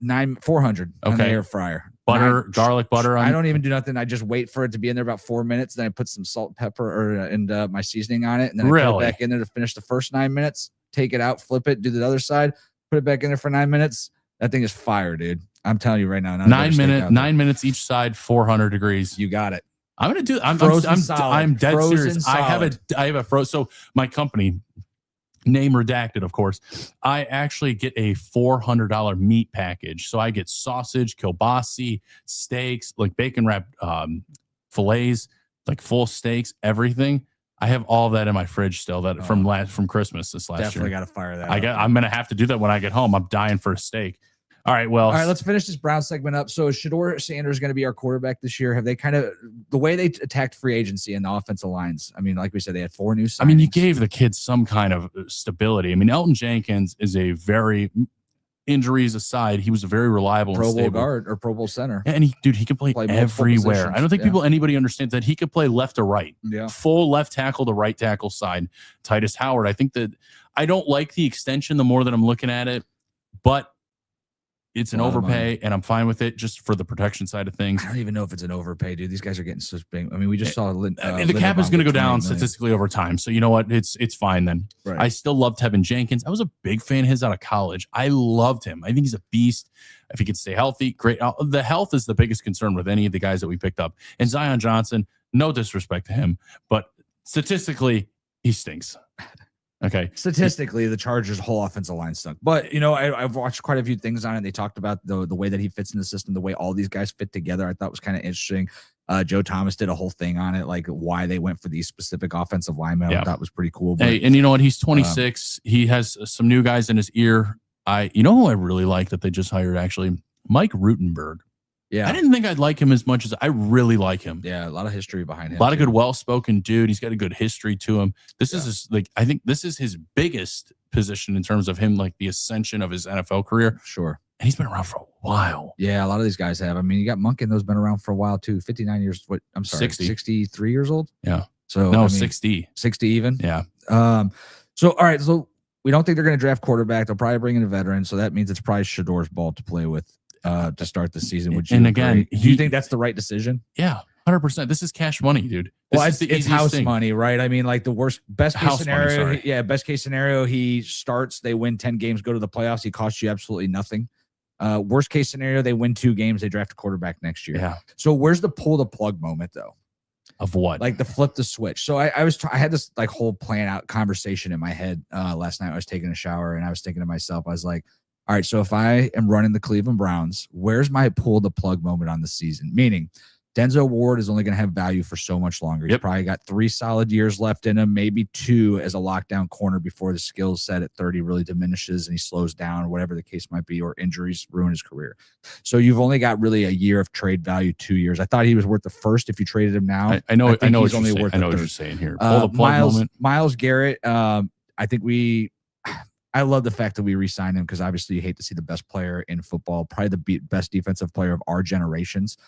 400 on the air fryer. Butter, garlic butter. I don't even do nothing. I just wait for it to be in there about 4 minutes. Then I put some salt, pepper, and my seasoning on it. And then I put it back in there to finish the first 9 minutes. Take it out, flip it, do the other side, put it back in there for 9 minutes. That thing is fire, dude. I'm telling you right now. 9 minutes each side, 400 degrees. You got it. I'm going to do I'm dead serious. Solid. I have a frozen. So my company, name redacted, of course, I actually get a $400 meat package. So I get sausage, kielbasa, steaks, like bacon wrapped fillets, like full steaks, everything. I have all that in my fridge still from Christmas this last year. Definitely got to fire that. I'm going to have to do that when I get home. I'm dying for a steak. All right, let's finish this Brown segment up. So Shedeur Sanders is going to be our quarterback this year. Have they the way they attacked free agency and the offensive lines? I mean, like we said, they had 4 new signings. I mean, you gave the kids some kind of stability. I mean, Elton Jenkins is a very, injuries aside, he was a very reliable Pro Bowl guard or Pro Bowl center. And he can play everywhere. I don't think anybody understands that he could play left to right. Yeah. Full left tackle to right tackle side. Titus Howard. I think that I don't like the extension the more that I'm looking at it, but it's an overpay, and I'm fine with it just for the protection side of things. I don't even know if it's an overpay, dude. These guys are getting such big. I mean, we just saw the cap is going to go down statistically over time. So you know what? It's fine then. Right. I still love Tevin Jenkins. I was a big fan of his out of college. I loved him. I think he's a beast. If he could stay healthy, great. The health is the biggest concern with any of the guys that we picked up. And Zion Johnson, no disrespect to him, but statistically, he stinks. Okay. Statistically, the Chargers' whole offensive line stunk. But, you know, I've watched quite a few things on it. They talked about the way that he fits in the system, the way all these guys fit together. I thought was kind of interesting. Joe Thomas did a whole thing on it, like why they went for these specific offensive linemen. I thought was pretty cool. But, hey, and you know what? He's 26. He has some new guys in his ear. You know who I really like that they just hired, actually? Mike Rutenberg. Yeah. I didn't think I'd like him as much as I really like him. Yeah, a lot of history behind him. A lot of good, well-spoken dude. He's got a good history to him. This is his, I think this is his biggest position in terms of him, like the ascension of his NFL career. Sure. And he's been around for a while. Yeah, a lot of these guys have. I mean, you got Monken, those been around for a while too. 59 years. What? I'm sorry, 63 years old. Yeah. So no, 60 even. Yeah. So all right. So we don't think they're going to draft quarterback. They'll probably bring in a veteran. So that means it's probably Shedeur's ball to play with. To start the season, would you? And again, do you think that's the right decision? Yeah, 100%. This is cash money, dude. It's house money, right? I mean, like best case scenario. Best case scenario, he starts, they win 10 games, go to the playoffs. He costs you absolutely nothing. Worst case scenario, they win 2 games, they draft a quarterback next year. Yeah. So where's the pull the plug moment though? Of what? Like the flip the switch. So I had this like whole plan out conversation in my head last night. I was taking a shower and I was thinking to myself, I was like, all right, so if I am running the Cleveland Browns, where's my pull the plug moment on the season? Meaning, Denzel Ward is only going to have value for so much longer. He's probably got 3 solid years left in him, maybe 2 as a lockdown corner before the skill set at 30 really diminishes and he slows down, whatever the case might be, or injuries ruin his career. So you've only got really a year of trade value, 2 years. I thought he was worth the first if you traded him now. I know what you're saying here. Pull the plug moment. Myles Garrett, I think I love the fact that we re-signed him because obviously you hate to see the best player in football, probably the best defensive player of our generations.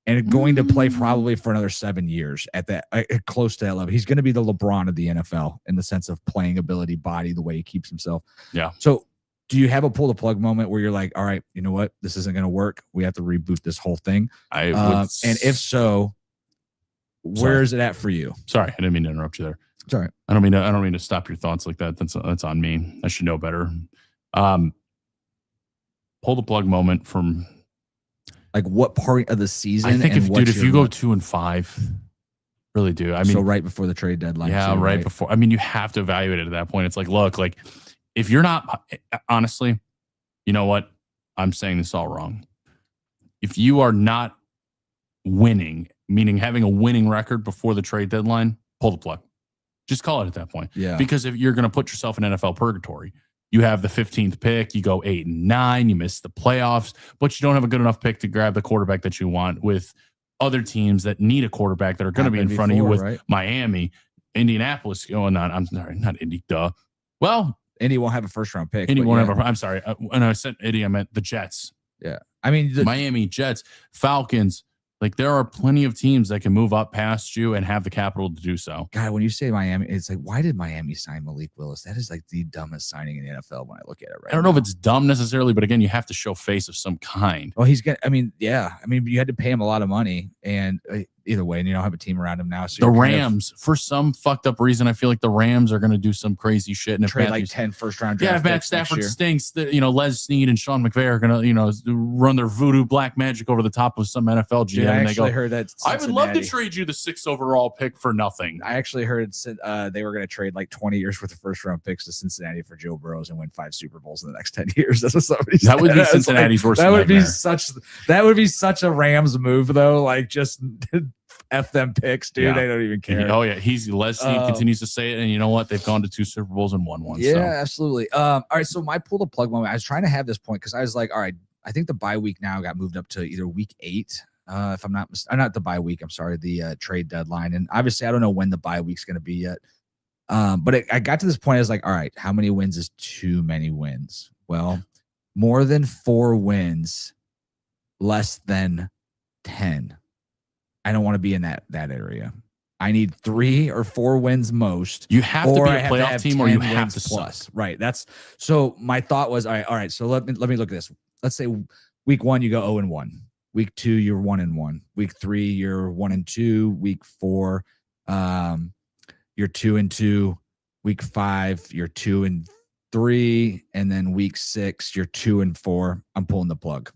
And going to play probably for another 7 years at that close to that level. He's going to be the LeBron of the NFL in the sense of playing ability, body, the way he keeps himself. Yeah. So do you have a pull the plug moment where you're like, all right, you know what? This isn't going to work. We have to reboot this whole thing. And if so, where is it at for you? Sorry, I didn't mean to interrupt you there. Sorry. I don't mean to stop your thoughts like that. That's on me. I should know better. Pull the plug moment from like what part of the season? I think if you go 2-5, really do. I mean, so right before the trade deadline. Yeah, right before. I mean, you have to evaluate it at that point. It's like, look, like if you're not, honestly, you know what? I'm saying this all wrong. If you are not winning, meaning having a winning record before the trade deadline, pull the plug. Just call it at that point. Yeah. Because if you're going to put yourself in NFL purgatory, you have the 15th pick, you go 8-9, you miss the playoffs, but you don't have a good enough pick to grab the quarterback that you want with other teams that need a quarterback that are going to be in front of you with Miami, Indianapolis. I'm sorry, not Indy. Duh. Well, Indy won't have a first round pick. Indy won't have I'm sorry. When I said Indy, I meant the Jets. Yeah. I mean, Miami, Jets, Falcons. Like there are plenty of teams that can move up past you and have the capital to do so. God, when you say Miami, it's like, why did Miami sign Malik Willis? That is like the dumbest signing in the NFL when I look at it right now. I don't know if it's dumb necessarily, but again, you have to show face of some kind. Well, he's I mean, you had to pay him a lot of money, and either way, and you don't have a team around him now. So the Rams, for some fucked up reason, I feel like the Rams are going to do some crazy shit and trade like 10 first-round draft picks. Yeah, Matt Stafford stinks. Les Snead and Sean McVay are going to, run their voodoo black magic over the top of some NFL GM. Dude, I actually heard that I would love to trade you the 6th overall pick for nothing. I actually heard they were going to trade like 20 years worth of first-round picks to Cincinnati for Joe Burrows and win 5 Super Bowls in the next 10 years. That's what somebody said. That would be Cincinnati's worst nightmare. That would be such a Rams move, though. Like, just F them picks, dude. Yeah. They don't even care. Oh, yeah. Les Snead continues to say it, and you know what? They've gone to 2 Super Bowls and won one. Yeah, absolutely. All right, so my pull the plug moment, I was trying to have this point because I was like, all right, I think the bye week now got moved up to either week 8. If I'm not the bye week, I'm sorry, the trade deadline. And obviously, I don't know when the bye week's going to be yet. But I got to this point, I was like, all right, how many wins is too many wins? Well, more than 4 wins, less than 10. I don't want to be in that area. I need 3 or 4 wins most. You have to be a playoff team, or you have to plus. Right. That's so. My thought was, all right. So let me look at this. Let's say week 1 you go 0-1. Week 2 you're 1-1. Week 3 you're 1-2. Week 4, you're 2-2. Week 5 you're 2-3, and then week 6 you're 2-4. I'm pulling the plug.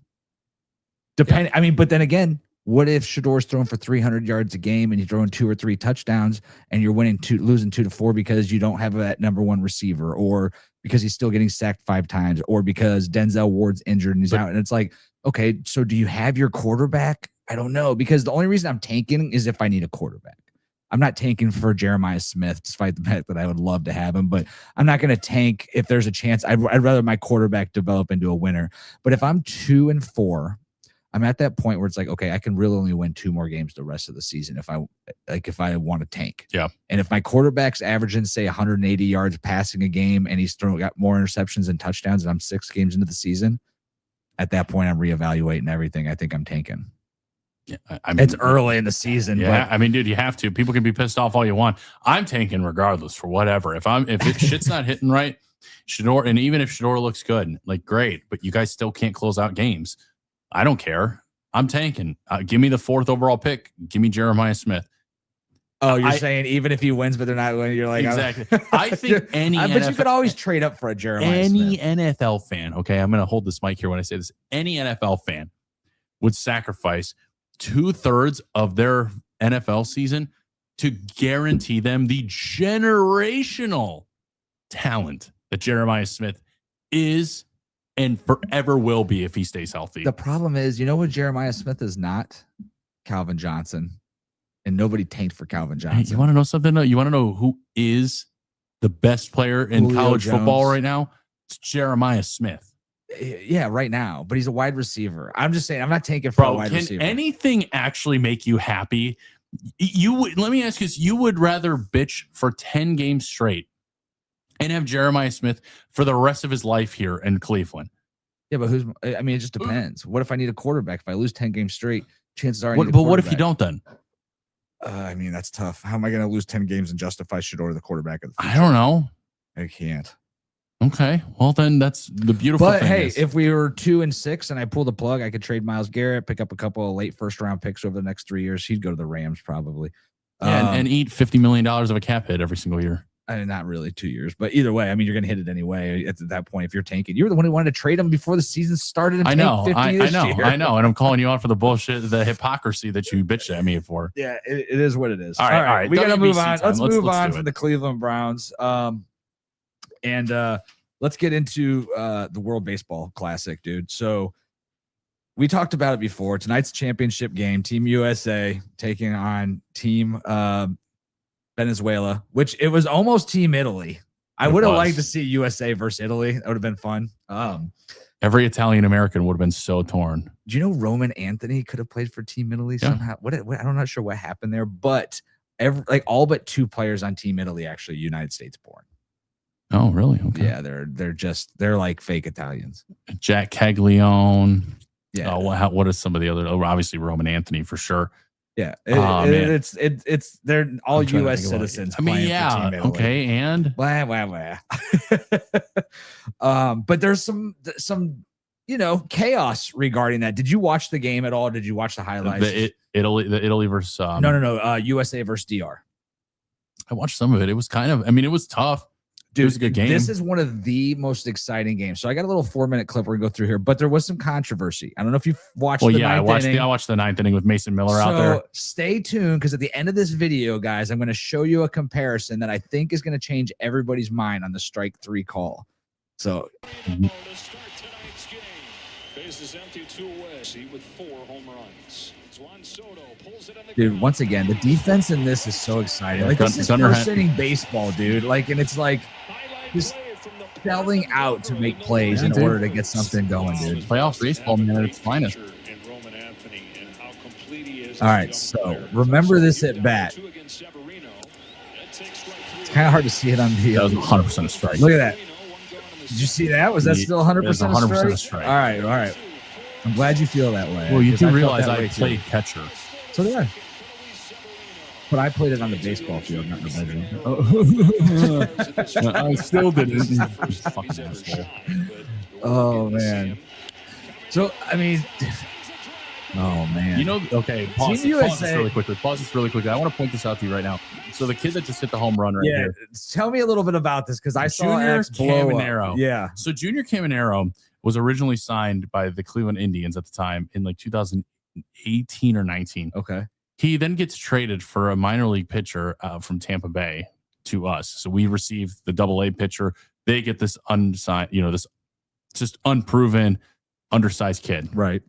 Depending. Yeah. I mean, but then again. What if Shedeur's throwing for 300 yards a game and you're throwing 2 or 3 touchdowns and you're losing 2-4 because you don't have that number 1 receiver, or because he's still getting sacked 5 times, or because Denzel Ward's injured and he's out? And it's like, okay, so do you have your quarterback? I don't know, because the only reason I'm tanking is if I need a quarterback. I'm not tanking for Jeremiah Smith, despite the fact that I would love to have him, but I'm not going to tank if there's a chance. I'd rather my quarterback develop into a winner. But if I'm 2-4, I'm at that point where it's like, okay, I can really only win 2 more games the rest of the season if I want to tank. Yeah. And if my quarterback's averaging, say, 180 yards passing a game and he's got more interceptions and touchdowns and I'm 6 games into the season, at that point I'm reevaluating everything. I think I'm tanking. Yeah, it's early in the season. Yeah, but I mean, dude, you have to. People can be pissed off all you want. I'm tanking regardless for whatever. If shit's not hitting right, Shedeur, and even if Shedeur looks good, like, great, but you guys still can't close out games. I don't care. I'm tanking. Give me the 4th overall pick. Give me Jeremiah Smith. Oh, you're saying even if he wins, but they're not winning, you're like, exactly. I think but you could always trade up for a Jeremiah Smith. NFL fan, okay, I'm going to hold this mic here when I say this. Any NFL fan would sacrifice 2/3 of their NFL season to guarantee them the generational talent that Jeremiah Smith is and forever will be if he stays healthy. The problem is, you know what Jeremiah Smith is not? Calvin Johnson, and nobody tanked for Calvin Johnson. Hey, you want to know something? You want to know who is the best player in Julio college Jones. football right now? It's Jeremiah Smith. Yeah, right now, but he's a wide receiver. I'm just saying, I'm not tanking for a wide receiver. Can anything actually make you happy? Let me ask you this: you would rather bitch for 10 games straight and have Jeremiah Smith for the rest of his life here in Cleveland? Yeah, but it just depends. What if I need a quarterback? If I lose 10 games straight, chances are. But what if you don't then? That's tough. How am I going to lose 10 games and justify Shedeur the quarterback of the future? I don't know. I can't. Okay, well then that's the beautiful thing. But hey, if we were 2-6 and I pull the plug, I could trade Myles Garrett, pick up a couple of late first-round picks over the next 3 years. He'd go to the Rams probably. Yeah, and eat $50 million of a cap hit every single year. Not really 2 years, but either way, you're going to hit it anyway. At that point, if you're tanking, you were the one who wanted to trade him before the season started. And I know, and I'm calling you out for the bullshit, the hypocrisy that you bitched at me for. Yeah, it is what it is. All right. We got to move on. Let's move on from the Cleveland Browns. Let's get into the World Baseball Classic, dude. So we talked about it before. Tonight's championship game, Team USA taking on Team Venezuela, which it was almost Team Italy. I would have liked to see USA versus Italy. That would have been fun. Every Italian American would have been so torn. Do you know Roman Anthony could have played for Team Italy somehow? I'm not sure what happened there, but all but 2 players on Team Italy actually United States born. Oh, really? Okay. Yeah, they're like fake Italians. Jack Caglione. Yeah. What is some of the other? Obviously Roman Anthony for sure. Yeah, it's they're all U.S. citizens. Yeah, okay, and blah. But there's some chaos regarding that. Did you watch the game at all? Did you watch the highlights? The Italy versus no, USA versus DR. I watched some of it. It was it was tough. Dude, it was a good game. This is one of the most exciting games. So I got a little 4-minute clip we're going to go through here, but there was some controversy. I don't know if you've watched the ninth inning. I watched the 9th inning with Mason Miller out there. Stay tuned, because at the end of this video, guys, I'm going to show you a comparison that I think is going to change everybody's mind on the strike 3 call. So bases empty, 2 away with 4 home runs. Dude, once again, the defense in this is so exciting. Like, this is first inning baseball, dude. Like, and it's like just selling out to make plays in order to get something going, dude. Playoff baseball, man, at its finest. All right, so remember this at bat. It's kind of hard to see it on the. That was 100% a strike. Look at that. Did you see that? Was that still 100% a strike? All right. I'm glad you feel that way. Well, you do realize I played catcher. So did I. But I played it on the baseball field, not in the bedroom. I still didn't. Fucking asshole. Oh, man. So, oh, man. Okay, pause this really quickly. I want to point this out to you right now. So the kid that just hit the home run here. Tell me a little bit about this, because I saw Junior Caminero. Yeah. So Junior Caminero was originally signed by the Cleveland Indians at the time in like 2018 or 19. Okay. He then gets traded for a minor league pitcher from Tampa Bay to us. So we receive the AA pitcher. They get this unsigned, this just unproven, undersized kid. Right.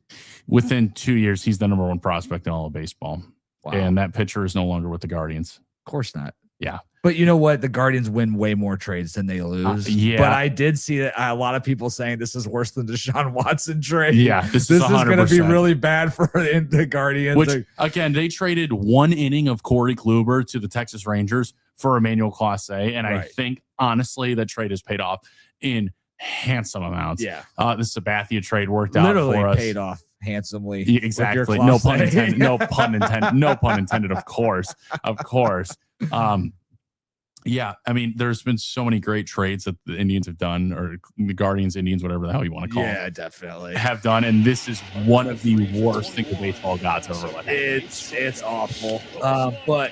Within 2 years, he's the #1 prospect in all of baseball. Wow. And that pitcher is no longer with the Guardians. Of course not. Yeah. But you know what? The Guardians win way more trades than they lose. Yeah. But I did see that a lot of people saying this is worse than Deshaun Watson trade. Yeah. This is going to be really bad for the Guardians. Which, again, they traded 1 inning of Corey Kluber to the Texas Rangers for Emmanuel Clase. And I think, honestly, that trade has paid off in handsome amounts. Yeah. The Sabathia trade worked out for us. Paid off handsomely. Exactly. No pun intended. No pun intended. No pun intended. Of course. Yeah, there's been so many great trades that the Indians have done, or the Guardians, Indians, whatever the hell you want to call them. Yeah, definitely. Have done, and this is one of the worst things the baseball gods ever let happen. It's awful. But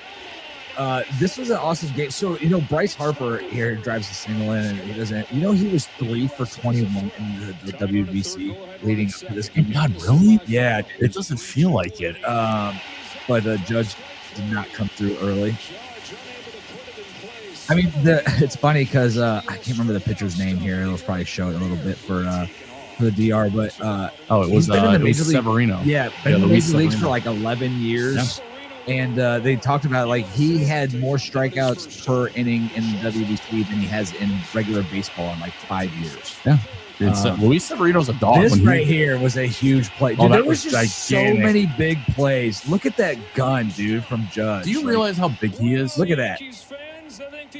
this was an awesome game. So, Bryce Harper here drives a single in, and he doesn't. He was 3 for 21 in the WBC leading up to this game. God, really? Yeah. It doesn't feel like it. But the judge did not come through early. It's funny because I can't remember the pitcher's name here. It'll probably show it a little bit for for the DR, but it was been in the major league, Severino. Yeah, been in the major leagues for like 11 years. Yeah. And they talked about like he had more strikeouts per inning in WBC than he has in regular baseball in like 5 years. Yeah. Luis Severino's a dog. This right here was a huge play. Dude, there was just gigantic. So many big plays. Look at that gun, dude, from Judge. Do you realize how big he is? Look at that.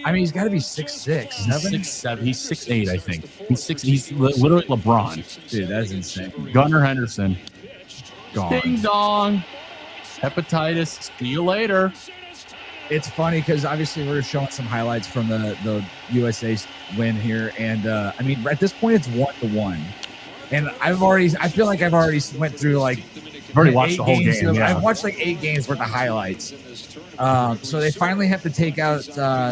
I mean, he's got to be 6'6", 6'7". He's 6'8", I think. He's literally LeBron. Dude, that's insane. Gunnar Henderson. Gone. Ding dong. Hepatitis. See you later. It's funny because obviously we're showing some highlights from the USA win here, and I mean at this point it's 1-1, and I feel like I've already went through like I've already watched the whole game. I've watched like 8 games worth of highlights. So they finally have to take out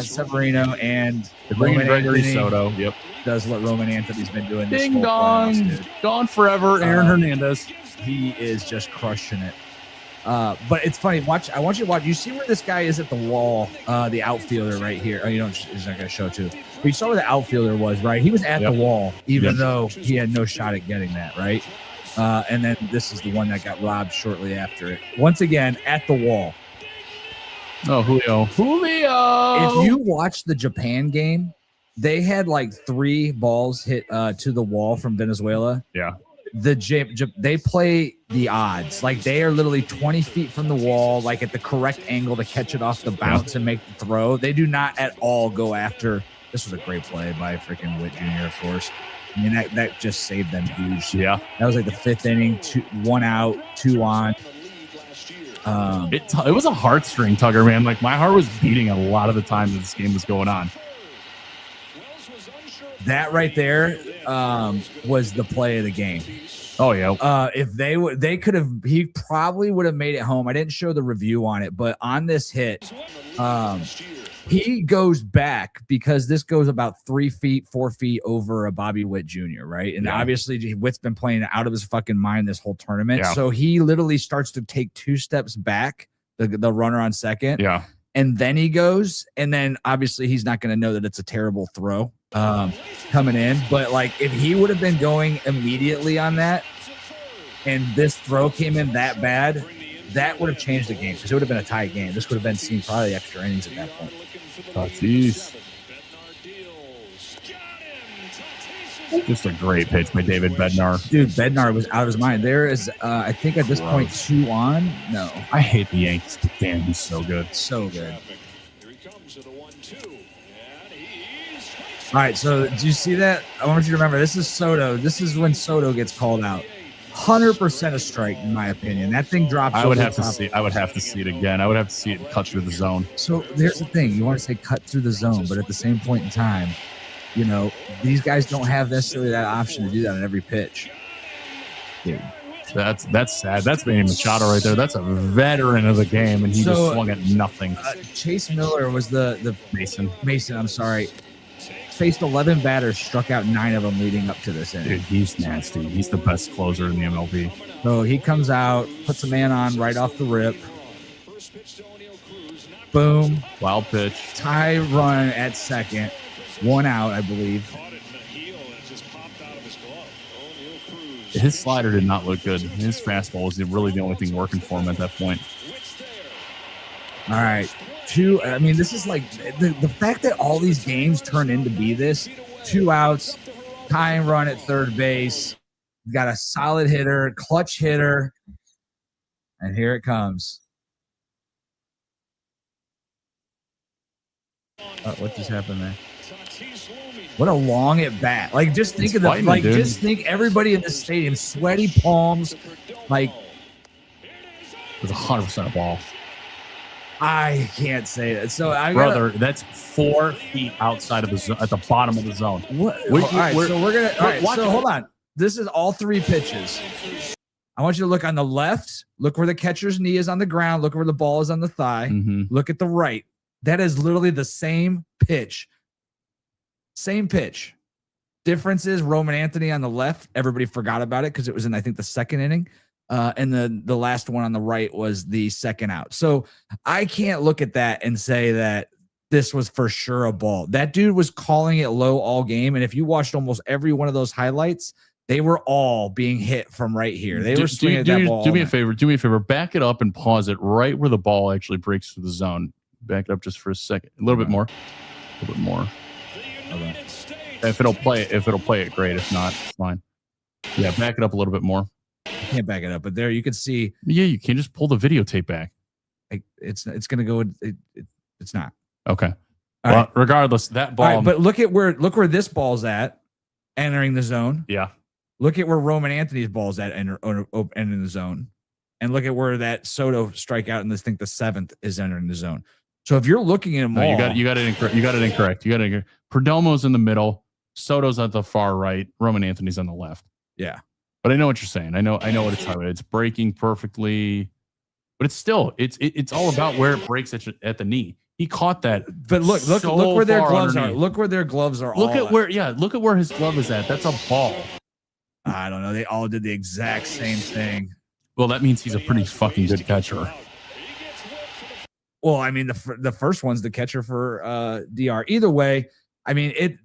Severino and Roman Anthony. Soto. Yep, does what Roman Anthony's been doing. Ding dong, gone forever. Aaron Hernandez. He is just crushing it. But it's funny. I want you to watch. You see where this guy is at the wall, the outfielder right here. Oh, he's not going to show too. But you saw where the outfielder was, right? He was at the wall, even though he had no shot at getting that, right? And then this is the one that got robbed shortly after it. Once again, at the wall. Oh, Julio. If you watch the Japan game, they had like 3 balls hit to the wall from Venezuela. Yeah. They play the odds. Like they are literally 20 feet from the wall, like at the correct angle to catch it off the bounce and make the throw. They do not at all go after. This was a great play by freaking Witt Jr., of course. I mean, that just saved them huge. Yeah. That was like the 5th inning, 1 out, 2 on. It was a heartstring tugger, man. Like my heart was beating a lot of the time that this game was going on. That right there was the play of the game. Oh yeah. If they could have, he probably would have made it home. I didn't show the review on it, but on this hit, he goes back because this goes about 3 feet, 4 feet over a Bobby Witt Jr., right? And obviously Witt's been playing out of his fucking mind this whole tournament. Yeah. So he literally starts to take 2 steps back, the runner on second. Yeah. And then he goes, and then obviously he's not going to know that it's a terrible throw coming in. But like if he would have been going immediately on that and this throw came in that bad, that would have changed the game because it would have been a tie game. This would have been seen probably extra innings at that point. Oh, jeez. Just a great pitch by David Bednar. Dude, Bednar was out of his mind. There is, I think at this point, 2 on. No. I hate the Yankees, but damn, he's so good. So good. All right, so do you see that? I want you to remember, this is Soto. This is when Soto gets called out. 100% a strike, in my opinion. That thing drops. I would have to see it again. I would have to see it cut through the zone. So there's the thing. You want to say cut through the zone, but at the same point in time, you know, these guys don't have necessarily that option to do that on every pitch. Dude, that's sad. That's Manny Machado right there. That's a veteran of the game, and he just swung at nothing. Chase Miller was the Mason. I'm sorry. Faced 11 batters, struck out 9 of them leading up to this inning. Dude, he's nasty. He's the best closer in the MLB. So he comes out, puts a man on right off the rip. Boom. Wild pitch. Tie run at second. 1 out, I believe. His slider did not look good. His fastball was really the only thing working for him at that point. All right. I mean, this is like the fact that all these games turn into be this. 2 outs, tying run at third base. Got a solid hitter, clutch hitter. And here it comes. What just happened there? What a long at bat. Like, just think of the just think everybody in this stadium, sweaty palms. Like, it was 100% a ball. I can't say that. So that's 4 feet outside of the zone, at the bottom of the zone. What? So hold on. This is all 3 pitches. I want you to look on the left. Look where the catcher's knee is on the ground. Look where the ball is on the thigh. Mm-hmm. Look at the right. That is literally the same pitch. Same pitch. Difference is Roman Anthony on the left. Everybody forgot about it because it was in, I think, the 2nd inning. And the last one on the right was the 2nd out. So I can't look at that and say that this was for sure a ball. That dude was calling it low all game. And if you watched almost every one of those highlights, They were all being hit from right here. They were swinging at that ball. Do me a favor. Back it up and pause it right where the ball actually breaks through the zone. Back it up just for a second. A little bit more. A little bit more. Okay. If it'll play it, great. If not, it's fine. Yeah, back it up a little bit more. I can't back it up, but there you can see. Yeah, you can just pull the videotape back. It's going to go. It's not. Okay. Well, regardless, that ball. But look where this ball's at, entering the zone. Yeah. Look at where Roman Anthony's ball's at, entering the zone, and look at where that Soto strikeout in the 7th is entering the zone. So if you're looking at them all, you got it incorrect. Perdomo's in the middle, Soto's at the far right, Roman Anthony's on the left. Yeah. But I know what you're saying. I know what it's talking about. It's breaking perfectly, but it's still it's all about where it breaks at the knee. He caught that. But look where their gloves are. Look where their gloves are. Look at where his glove is at. That's a ball. I don't know. They all did the exact same thing. Well, that means he's a pretty fucking good catcher. Well, I mean, the first one's the catcher for DR. Either way, I mean,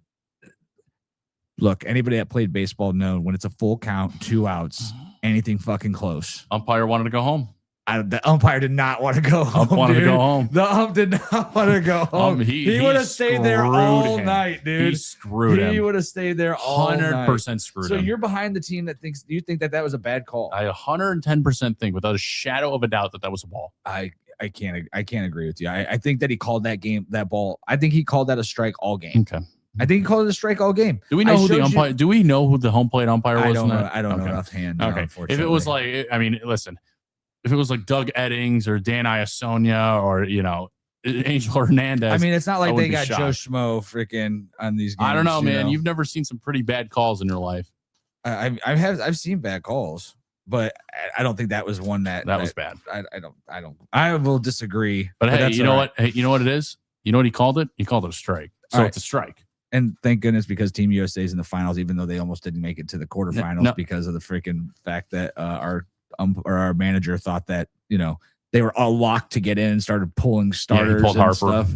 look, anybody that played baseball knows when it's a full count, 2 outs, anything fucking close. Umpire wanted to go home. The umpire did not want to go home. To go home. The ump did not want to go home. He would have stayed there all night, dude. He screwed him. He would have stayed there all 100% screwed him. So you're behind the team that thinks. Do you think that was a bad call? I 110% think, without a shadow of a doubt, that was a ball. I can't agree with you. I think that he called that ball. I think he called that a strike all game. Okay. I think he called it a strike all game. Do we know who the umpire? Do we know who the home plate umpire was? I don't know offhand. Okay. If it was like, I mean, listen. If it was like Doug Eddings or Dan Iasonia or, Angel Hernandez. I mean, it's not like they got Joe Schmo freaking on these games. I don't know, man. You've never seen some pretty bad calls in your life. I've seen bad calls, but I don't think that was one that was bad. I will disagree. But hey, you know what? Hey, you know what it is? You know what he called it? He called it a strike. So it's a strike. And thank goodness, because Team USA is in the finals, even though they almost didn't make it to the quarterfinals because of the freaking fact that our manager thought that they were all locked to get in and started pulling starters and stuff.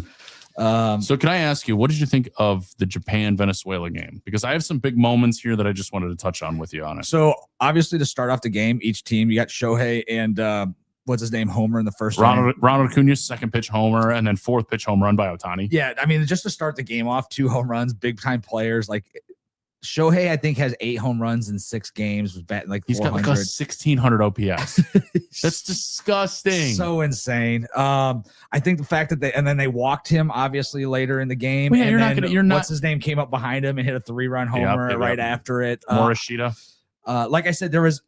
So can I ask you, what did you think of the Japan-Venezuela game? Because I have some big moments here that I just wanted to touch on with you on it. So obviously, to start off the game, each team, you got Shohei and what's his name, Homer in the first Ronald Acuña, second pitch homer, and then fourth pitch home run by Ohtani. Yeah, I mean, just to start the game off, 2 home runs, big time players. Like Shohei, I think, has 8 home runs in 6 games. Was batting like 400. He's got like a 1,600 OPS. That's disgusting. So insane. I think the fact that they walked him obviously later in the game. Well, yeah, and what's his name came up behind him and hit a 3-run homer right after it. Morishita. Like I said, there was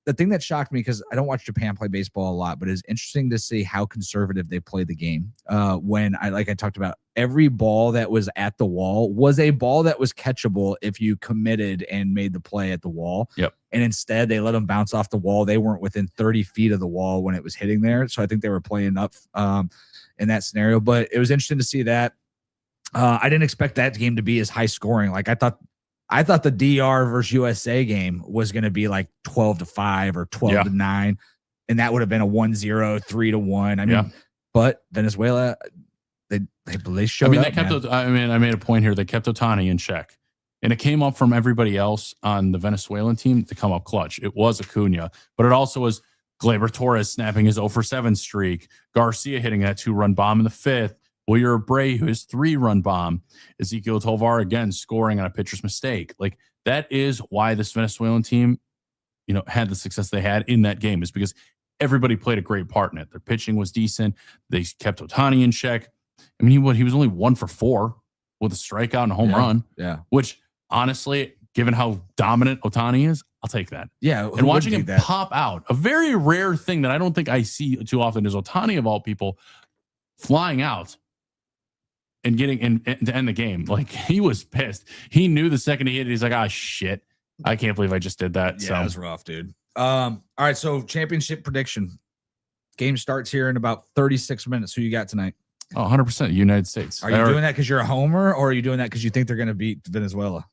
the thing that shocked me, because I don't watch Japan play baseball a lot, but it's interesting to see how conservative they play the game. When I talked about, every ball that was at the wall was a ball that was catchable if you committed and made the play at the wall. Yep. And instead they let them bounce off the wall. They weren't within 30 feet of the wall when it was hitting there. So I think they were playing up in that scenario, but it was interesting to see that. I didn't expect that game to be as high scoring. Like I thought the DR versus USA game was going to be like 12-5 or 12-9, and that would have been a 1-0, 3-1. I mean, but Venezuela, they showed up. I made a point here. They kept Ohtani in check, and it came up from everybody else on the Venezuelan team to come up clutch. It was Acuña, but it also was Gleyber Torres snapping his 0-for-7 streak, Garcia hitting that 2-run bomb in the 5th, Wilyer Abreu, his 3-run bomb, Ezequiel Tovar again scoring on a pitcher's mistake. Like, that is why this Venezuelan team, had the success they had in that game, is because everybody played a great part in it. Their pitching was decent. They kept Ohtani in check. I mean, he was only 1 for 4 with a strikeout and a home run. Yeah. Which, honestly, given how dominant Ohtani is, I'll take that. Yeah. And watching him pop out, a very rare thing that I don't think I see too often is Ohtani, of all people, flying out and getting to end the game. Like, he was pissed. He knew the second he hit it, he's like, ah, shit. I can't believe I just did that. Yeah, that was rough, dude. All right, so championship prediction. Game starts here in about 36 minutes. Who you got tonight? Oh, 100% United States. Are you doing that because you're a homer, or are you doing that because you think they're going to beat Venezuela?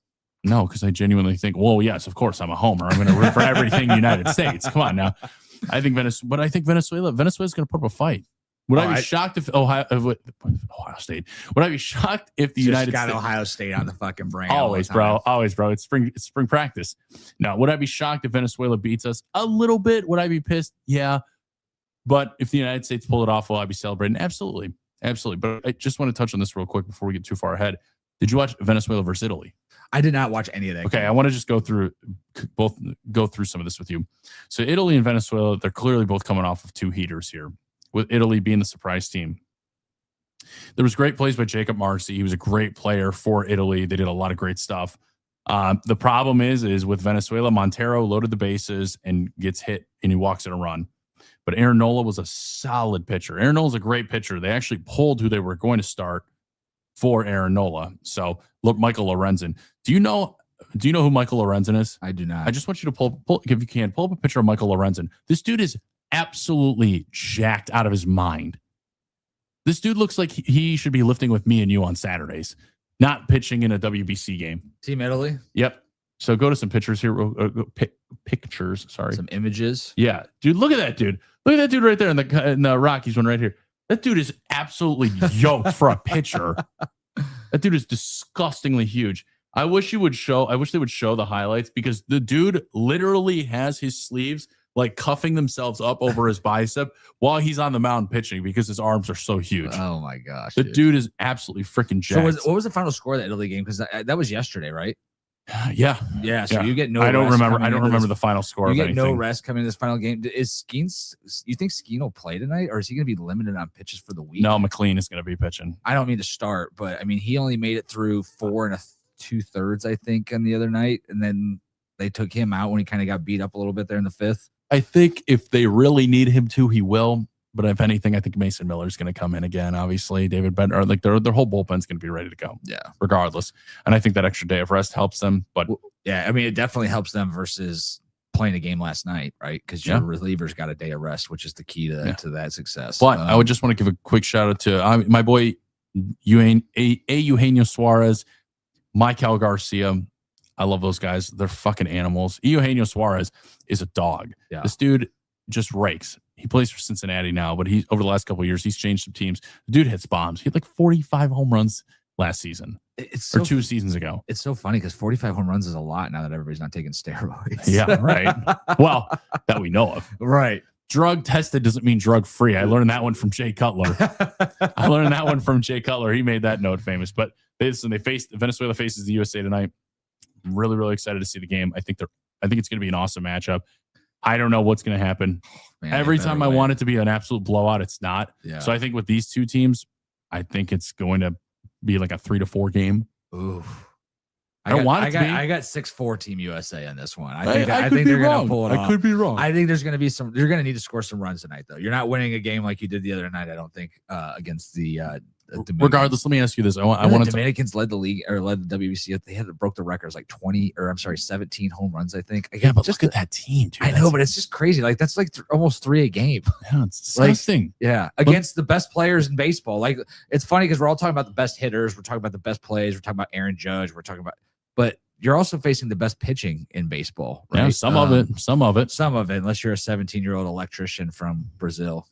No, because I genuinely think, well, yes, of course, I'm a homer. I'm going to root for everything United States. Come on now. I think Venezuela's going to put up a fight. Would I be shocked if Ohio State? Would I be shocked if the United States got Ohio State on the fucking brain? Always, bro. Always, bro. It's spring practice. Now, would I be shocked if Venezuela beats us? A little bit. Would I be pissed? Yeah. But if the United States pull it off, will I be celebrating? Absolutely. Absolutely. But I just want to touch on this real quick before we get too far ahead. Did you watch Venezuela versus Italy? I did not watch any of that. Okay, I want to just go through some of this with you. So Italy and Venezuela, they're clearly both coming off of two heaters here, with Italy being the surprise team. There was great plays by Jacob Marcy. He was a great player for Italy. They did a lot of great stuff. The problem is with Venezuela, Montero loaded the bases and gets hit, and he walks in a run. But Aaron Nola was a solid pitcher. Aaron Nola's a great pitcher. They actually pulled who they were going to start for Aaron Nola. So look, Michael Lorenzen. Do you know who Michael Lorenzen is? I do not. I just want you to pull if you can, pull up a picture of Michael Lorenzen. This dude is absolutely jacked out of his mind. This dude looks like he should be lifting with me and you on Saturdays, not pitching in a WBC game. Team Italy? Yep. So go to some pictures here. Pictures, sorry. Some images. Yeah. Dude, look at that dude. Look at that dude right there in the Rockies one right here. That dude is absolutely yoked for a pitcher. That dude is disgustingly huge. I wish they would show the highlights, because the dude literally has his sleeves like cuffing themselves up over his bicep while he's on the mound pitching, because his arms are so huge. Oh my gosh. The dude is absolutely freaking jacked. So what was the final score of that Italy game? Because that was yesterday, right? Yeah. So you get no I don't rest remember the final score. You of get anything. no rest coming in this final game. You think Skeen will play tonight, or is he going to be limited on pitches for the week? No, McLean is going to be pitching. I don't mean to start, but I mean, he only made it through 4 2/3, I think, on the other night, and then they took him out when he kind of got beat up a little bit there in the 5th. I think if they really need him to, he will. But if anything, I think Mason Miller is going to come in again. Obviously, David Bender, like their whole bullpen's going to be ready to go. Yeah, regardless. And I think that extra day of rest helps them. But yeah, I mean, it definitely helps them versus playing a game last night, right? Because your relievers got a day of rest, which is the key to that success. But I would just want to give a quick shout out to my boy Eugenio Suarez, Michael Garcia. I love those guys. They're fucking animals. Eugenio Suarez is a dog. Yeah. This dude just rakes. He plays for Cincinnati now, but over the last couple of years, he's changed some teams. The dude hits bombs. He had like 45 home runs last season, or 2 seasons ago. It's so funny because 45 home runs is a lot now that everybody's not taking steroids. Yeah, right. Well, that we know of. Right. Drug tested doesn't mean drug free. I learned that one from Jay Cutler. He made that note famous. But Venezuela faces the USA tonight. I'm really, really excited to see the game. I think it's going to be an awesome matchup. I don't know what's going to happen. Man, every time I want it to be an absolute blowout, it's not. Yeah. So I think with these two teams, I think it's going to be like a 3-4 game. Ooh. I got 6-4 Team USA on this one. I think they're going to pull it off. I could be wrong. I think there's going to be you're going to need to score some runs tonight, though. You're not winning a game like you did the other night, I don't think, against the regardless, let me ask you this. I want the Dominicans led the league, or led the WBC. They broke the records like 17 home runs, I think. Yeah, but just look at that team, dude. I know, but it's just crazy. Like that's like almost 3 a game. Yeah, it's disgusting. Against the best players in baseball. Like it's funny because we're all talking about the best hitters, we're talking about the best plays, we're talking about Aaron Judge, but you're also facing the best pitching in baseball, right? Yeah, some of it, unless you're a 17-year-old electrician from Brazil.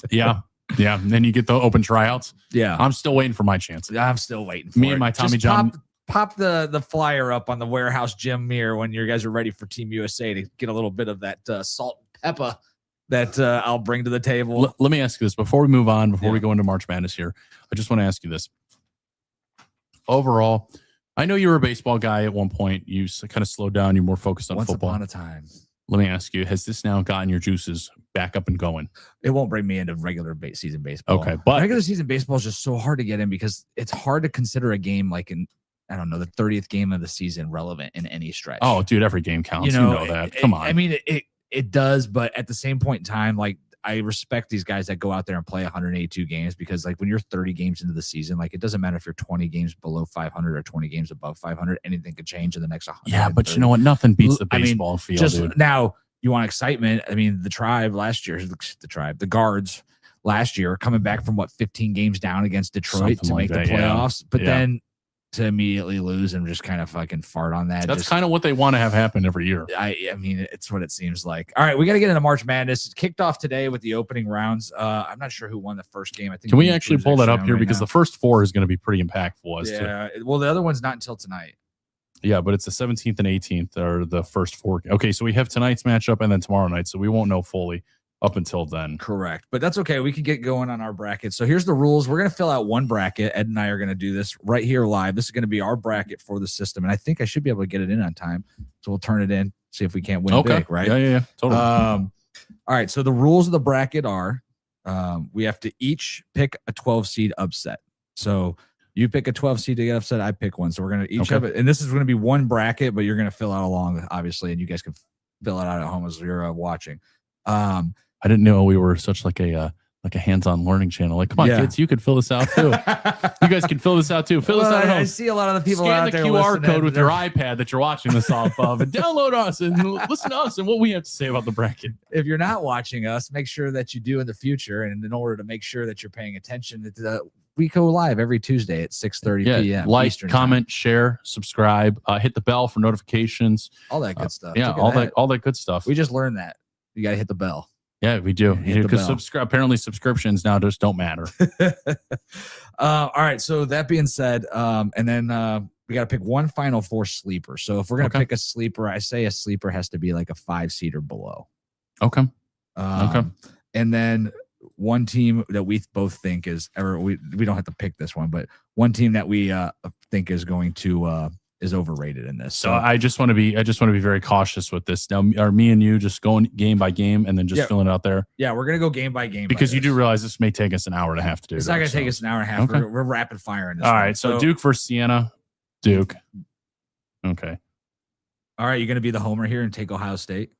Yeah. And then you get the open tryouts. Yeah. I'm still waiting for my chance. I'm still waiting for me and my Tommy John. Pop the flyer up on the warehouse gym mirror when you guys are ready for Team USA to get a little bit of that salt and pepper that I'll bring to the table. Let me ask you this before we move on, before we go into March Madness here. I just want to ask you this. Overall, I know you were a baseball guy at one point. You kind of slowed down. You're more focused on football. Once upon a time. Let me ask you, has this now gotten your juices back up and going? It won't bring me into regular season baseball. Okay, but regular season baseball is just so hard to get in because it's hard to consider a game like the 30th game of the season relevant in any stretch. Oh, dude, every game counts. You know that. Come on. I mean, it does, but at the same point in time, like I respect these guys that go out there and play 182 games because like when you're 30 games into the season, like it doesn't matter if you're 20 games below 500 or 20 games above 500, anything could change in the next 100. Yeah, but you know what? Nothing beats the baseball field, dude. Now, you want excitement. I mean, the Guards last year coming back from 15 games down against Detroit to make the playoffs. But then to immediately lose and just kind of fucking fart on that. That's kind of what they want to have happen every year. I mean, it's what it seems like. All right, we got to get into March Madness. It kicked off today with the opening rounds. I'm not sure who won the first game. I think. Can we actually pull that up here because the first 4 is going to be pretty impactful. Well, the other one's not until tonight. Yeah, but it's the 17th and 18th are the first 4. Okay, so we have tonight's matchup and then tomorrow night, so we won't know fully up until then. Correct. But that's okay. We can get going on our bracket. So here's the rules. We're going to fill out one bracket. Ed and I are going to do this right here live. This is going to be our bracket for the system. And I think I should be able to get it in on time. So we'll turn it in, see if we can't win big, right? Yeah. Totally. All right. So the rules of the bracket are we have to each pick a 12 seed upset. So you pick a 12 seed to get upset. I pick one. So we're going to each have it. And this is going to be one bracket, but you're going to fill out along, obviously. And you guys can fill it out at home as you're watching. I didn't know we were such like a hands-on learning channel. Like, come on, kids, you could fill this out too. You guys can fill this out too. Fill this out at home. I see a lot of the people Scan out there. Scan the QR code with your iPad that you're watching this off of, and download us and listen to us and what we have to say about the bracket. If you're not watching us, make sure that you do in the future, and in order to make sure that you're paying attention, we go live every Tuesday at 6:30 p.m. Like, Eastern comment, time. Share, subscribe, hit the bell for notifications, all that good stuff. Yeah, all that good stuff. We just learned that you got to hit the bell. Yeah, we do. Because apparently subscriptions now just don't matter. All right. So that being said, and then we got to pick one Final Four sleeper. So if we're going to pick a sleeper, I say a sleeper has to be like a 5 seed or below. Okay. And then one team that we both think is, or we don't have to pick this one, but one team that we think is going to is overrated in this. So I just want to be very cautious with this. Now, are me and you just going game by game and then just filling it out there? Yeah, we're gonna go game by game because you do realize this may take us an hour and a half to do. It's not gonna take us an hour and a half. We're rapid firing this. All right, so Duke versus Siena. Duke. Okay. All right, you're gonna be the homer here and take Ohio State.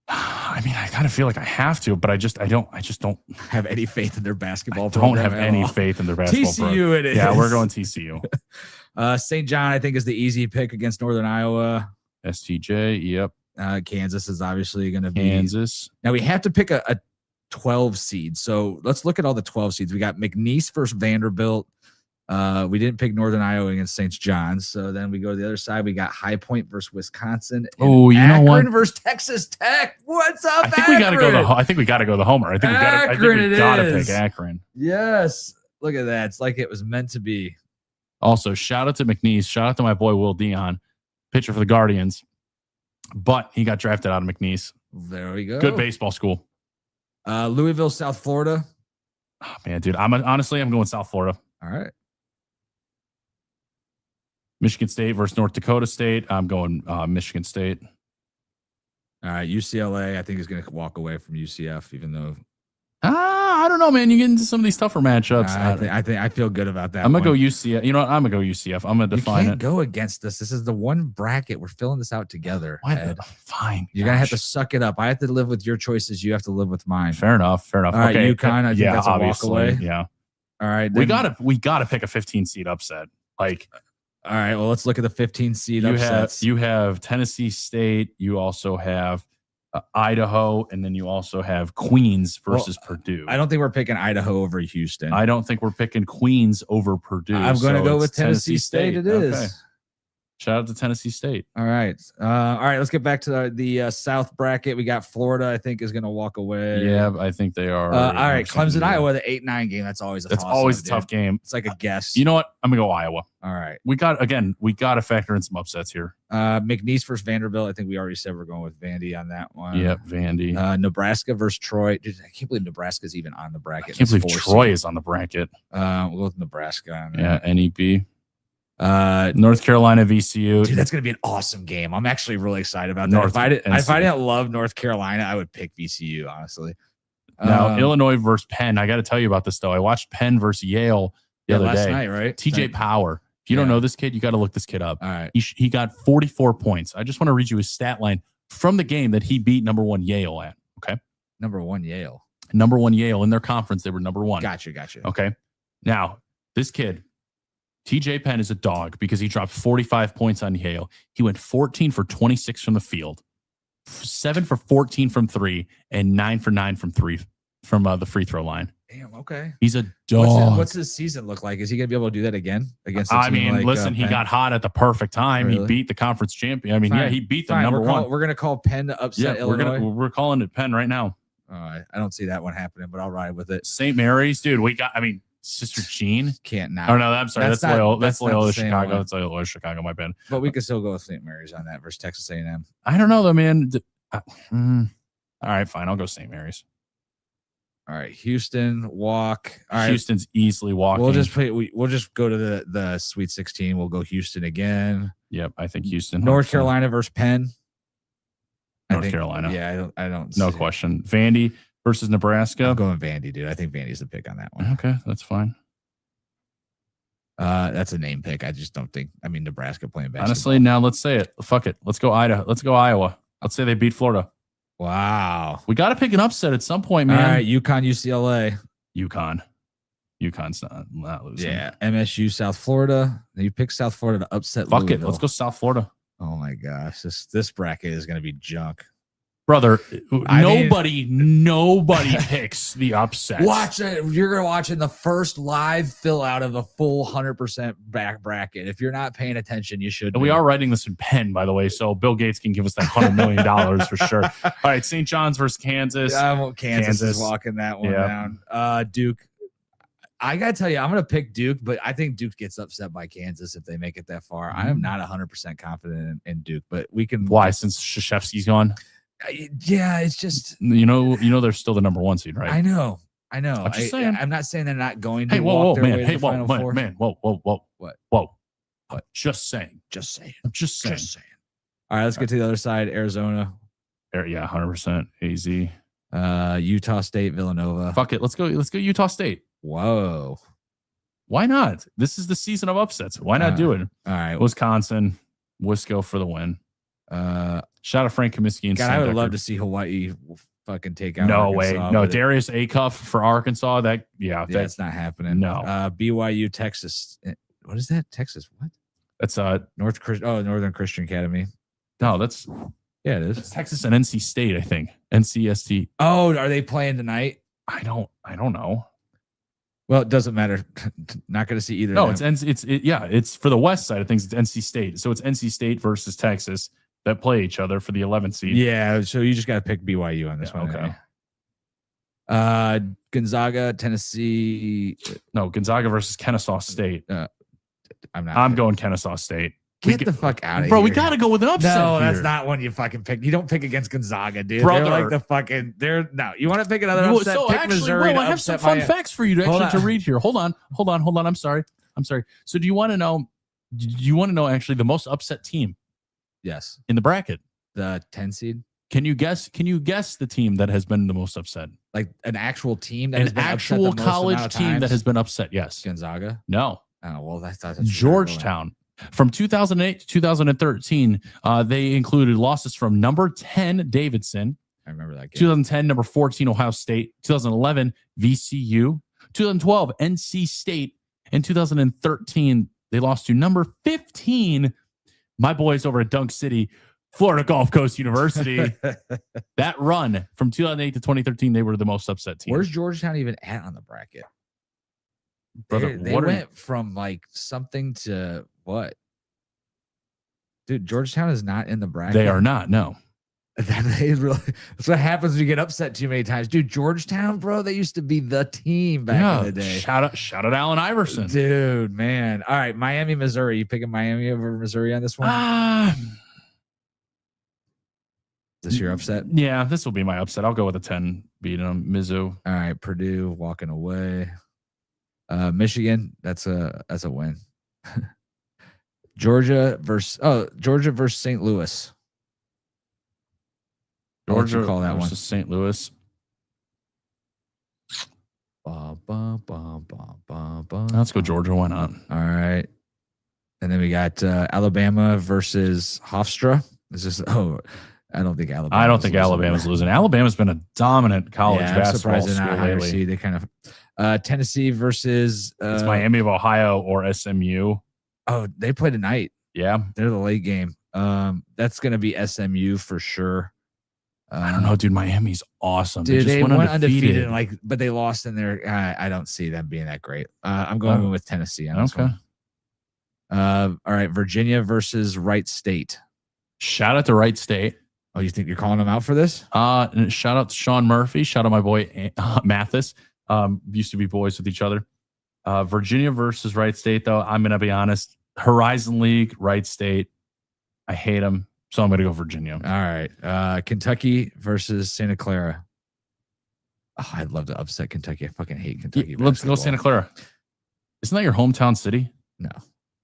I mean, I kind of feel like I have to, but I just don't have any faith in their basketball program. Don't have any faith in their basketball TCU program. It is. Yeah, we're going TCU. St. John, I think, is the easy pick against Northern Iowa. STJ, yep. Kansas is obviously going to be Kansas. Now we have to pick a 12 seed. So let's look at all the 12 seeds. We got McNeese versus Vanderbilt. We didn't pick Northern Iowa against St. John's. So then we go to the other side. We got High Point versus Wisconsin. Oh, you know what? Akron versus Texas Tech. What's up, I think we got to go. I think we got to go the homer. I think we got to pick Akron. Yes. Look at that. It's like it was meant to be. Also, shout out to McNeese. Shout out to my boy Will Dion, pitcher for the Guardians. But he got drafted out of McNeese. There we go. Good baseball school. Louisville, South Florida. Oh, man, dude. Honestly, I'm going South Florida. All right. Michigan State versus North Dakota State. I'm going Michigan State. All right. UCLA, I think, is going to walk away from UCF, even though. I don't know, man. You get into some of these tougher matchups. I feel good about that. I'm gonna go UCF. You know what? I'm gonna go UCF. I'm gonna define it. You can't go against this. This is the one bracket. We're filling this out together. Fine. You're gonna have to suck it up. I have to live with your choices. You have to live with mine. Fair enough. All right, okay. UConn. I think that's a walk away. Yeah. All right. Then, we gotta pick a 15 seed upset. Like. All right. Well, let's look at the 15 seed upsets. You have Tennessee State. You also have Idaho, and then you also have Queens versus Purdue. I don't think we're picking Idaho over Houston. I don't think we're picking Queens over Purdue. I'm going to go with Tennessee State. It is. Okay. Shout out to Tennessee State. All right. Let's get back to the South bracket. We got Florida, I think, is going to walk away. Yeah, I think they are. All right. Clemson, Iowa, the 8-9 game. That's always a tough game. It's like a guess. You know what? I'm going to go Iowa. All right. We got to factor in some upsets here. McNeese versus Vanderbilt. I think we already said we're going with Vandy on that one. Yep, Vandy. Nebraska versus Troy. Dude, I can't believe Nebraska's even on the bracket. I can't believe Troy is on the bracket. We'll go with Nebraska. Yeah, NEP. North Carolina VCU. Dude, that's gonna be an awesome game. I'm actually really excited about that. If I didn't love North Carolina, I would pick VCU, honestly. Now, Illinois versus Penn. I got to tell you about this though. I watched Penn versus Yale the other last day. Night, right? TJ Power. If you don't know this kid, you got to look this kid up. All right. He got 44 points. I just want to read you his stat line from the game that he beat number 1 Yale at. Okay. Number 1 Yale. Number 1 Yale in their conference. They were number 1. Gotcha. Okay. Now, this kid, TJ Penn, is a dog because he dropped 45 points on Yale. He went 14 for 26 from the field, 7 for 14 from 3, and 9 for 9 from 3 from the free throw line. Damn. Okay. He's a dog. What's his season look like? Is he gonna be able to do that again against? Listen, he got hot at the perfect time. Really? He beat the conference champion. I mean, Fine. he beat the number one. We're gonna call Penn to upset Illinois. We're calling it Penn right now. I don't see that one happening, but I'll ride with it. St. Mary's, dude. Sister Jean can't not. Oh no, I'm sorry. That's Loyola. That's Loyola Chicago. That's Loyola Chicago. My bad. But we could still go with St. Mary's on that versus Texas A&M. I don't know though, man. All right, fine. I'll go St. Mary's. All right, Houston walk. All right, Houston's easily walking. We'll just go to the Sweet 16. We'll go Houston again. Yep, I think Houston. North Carolina versus Penn. North Carolina. Yeah, I don't. No question. Vandy versus Nebraska. I'm going Vandy, dude. I think Vandy's the pick on that one. Okay, that's fine. That's a name pick. I just don't think. I mean, Nebraska playing basketball. Honestly, now let's say it. Fuck it. Let's go Idaho. Let's go Iowa. Let's say they beat Florida. Wow. We got to pick an upset at some point, man. All right, UConn, UCLA. UConn's not losing. Yeah, MSU, South Florida. You pick South Florida to upset Fuck Louisville. it. Let's go South Florida. Oh my gosh, this bracket is going to be junk. Brother, nobody picks the upset. Watch it. You're going to watch in the first live fill out of a full 100% back bracket. If you're not paying attention, you should. And we are writing this in pen, by the way, so Bill Gates can give us that $100 million for sure. All right, St. John's versus Kansas. Kansas is walking that one down. Duke. I got to tell you, I'm going to pick Duke, but I think Duke gets upset by Kansas if they make it that far. I am not 100% confident in Duke, but we can. Why? Since Krzyzewski's gone? Yeah, it's just they're still the number one seed, right? I know. I'm just saying. I'm not saying they're not going to. Whoa, man. What? Just saying. I'm just saying. All right, let's get to the other side. Arizona. Yeah, 100%. AZ. Utah State, Villanova. Fuck it. Let's go Utah State. Whoa. Why not? This is the season of upsets. Why not do it? All right. Wisconsin, Wisco for the win. Shout out Frank Kaminsky and God, I would love to see Hawaii fucking take out. No Arkansas, way. No, Darius Acuff for Arkansas. That's not happening. No. BYU, Texas. What is that? Texas? What? That's Northern Christian Academy. No, it is. It's Texas and NC State, I think. NCST. Oh, are they playing tonight? I don't know. Well, it doesn't matter. Not going to see either. No, it's for the west side of things. It's NC State. So it's NC State versus Texas that play each other for the 11th seed. Yeah, so you just got to pick BYU on this one. Okay. Gonzaga, Tennessee. No, Gonzaga versus Kennesaw State. I'm going Kennesaw State. Get the fuck out of here. Bro, we got to go with an upset. No, here. that's not one you fucking pick. You don't pick against Gonzaga, dude. Brother. You want to pick another upset? So pick actually, Missouri I have some fun facts for you to read here. Hold on. I'm sorry. So do you want to know actually the most upset team? Yes. In the bracket. The 10 seed? Can you guess the team that has been the most upset? Like an actual team that has been upset the most college team that has been upset, yes. Gonzaga? No. Oh, well, that's Georgetown. From 2008 to 2013, they included losses from number 10 Davidson. I remember that game. 2010, number 14 Ohio State. 2011, VCU. 2012, NC State. And 2013, they lost to number 15, my boys over at Dunk City, Florida Gulf Coast University. That run from 2008 to 2013, they were the most upset team. Where's Georgetown even at on the bracket? Brother, they went from like something to what? Dude, Georgetown is not in the bracket. They are not, no. That's what happens when you get upset too many times. Dude, Georgetown, bro, they used to be the team back in the day. Shout out Allen Iverson. Dude, man. All right, Miami, Missouri. You picking Miami over Missouri on this one? Is this your upset? Yeah, this will be my upset. I'll go with a 10 beating them. Mizzou. All right, Purdue walking away. Michigan, that's a win. Georgia versus St. Louis. Georgia call that versus one. St. Louis. Let's go Georgia. Why not? All right. And then we got Alabama versus Hofstra. I don't think Alabama's losing. Alabama's been a dominant college basketball I'm surprised they're not higher seed. They kind of Tennessee versus it's Miami of Ohio or SMU. Oh, they play tonight. Yeah, they're the late game. That's going to be SMU for sure. I don't know, dude. Miami's awesome. Dude, they went went undefeated, but they lost in their. I don't see them being that great. I'm going with Tennessee on this one. All right, Virginia versus Wright State. Shout out to Wright State. Oh, you think you're calling them out for this? Shout out to Sean Murphy. Shout out my boy Mathis. Used to be boys with each other. Virginia versus Wright State, though. I'm gonna be honest. Horizon League, Wright State. I hate them. So I'm going to go Virginia. All right. Kentucky versus Santa Clara. Oh, I'd love to upset Kentucky. I fucking hate Kentucky. Let's go Santa Clara. Isn't that your hometown city? No.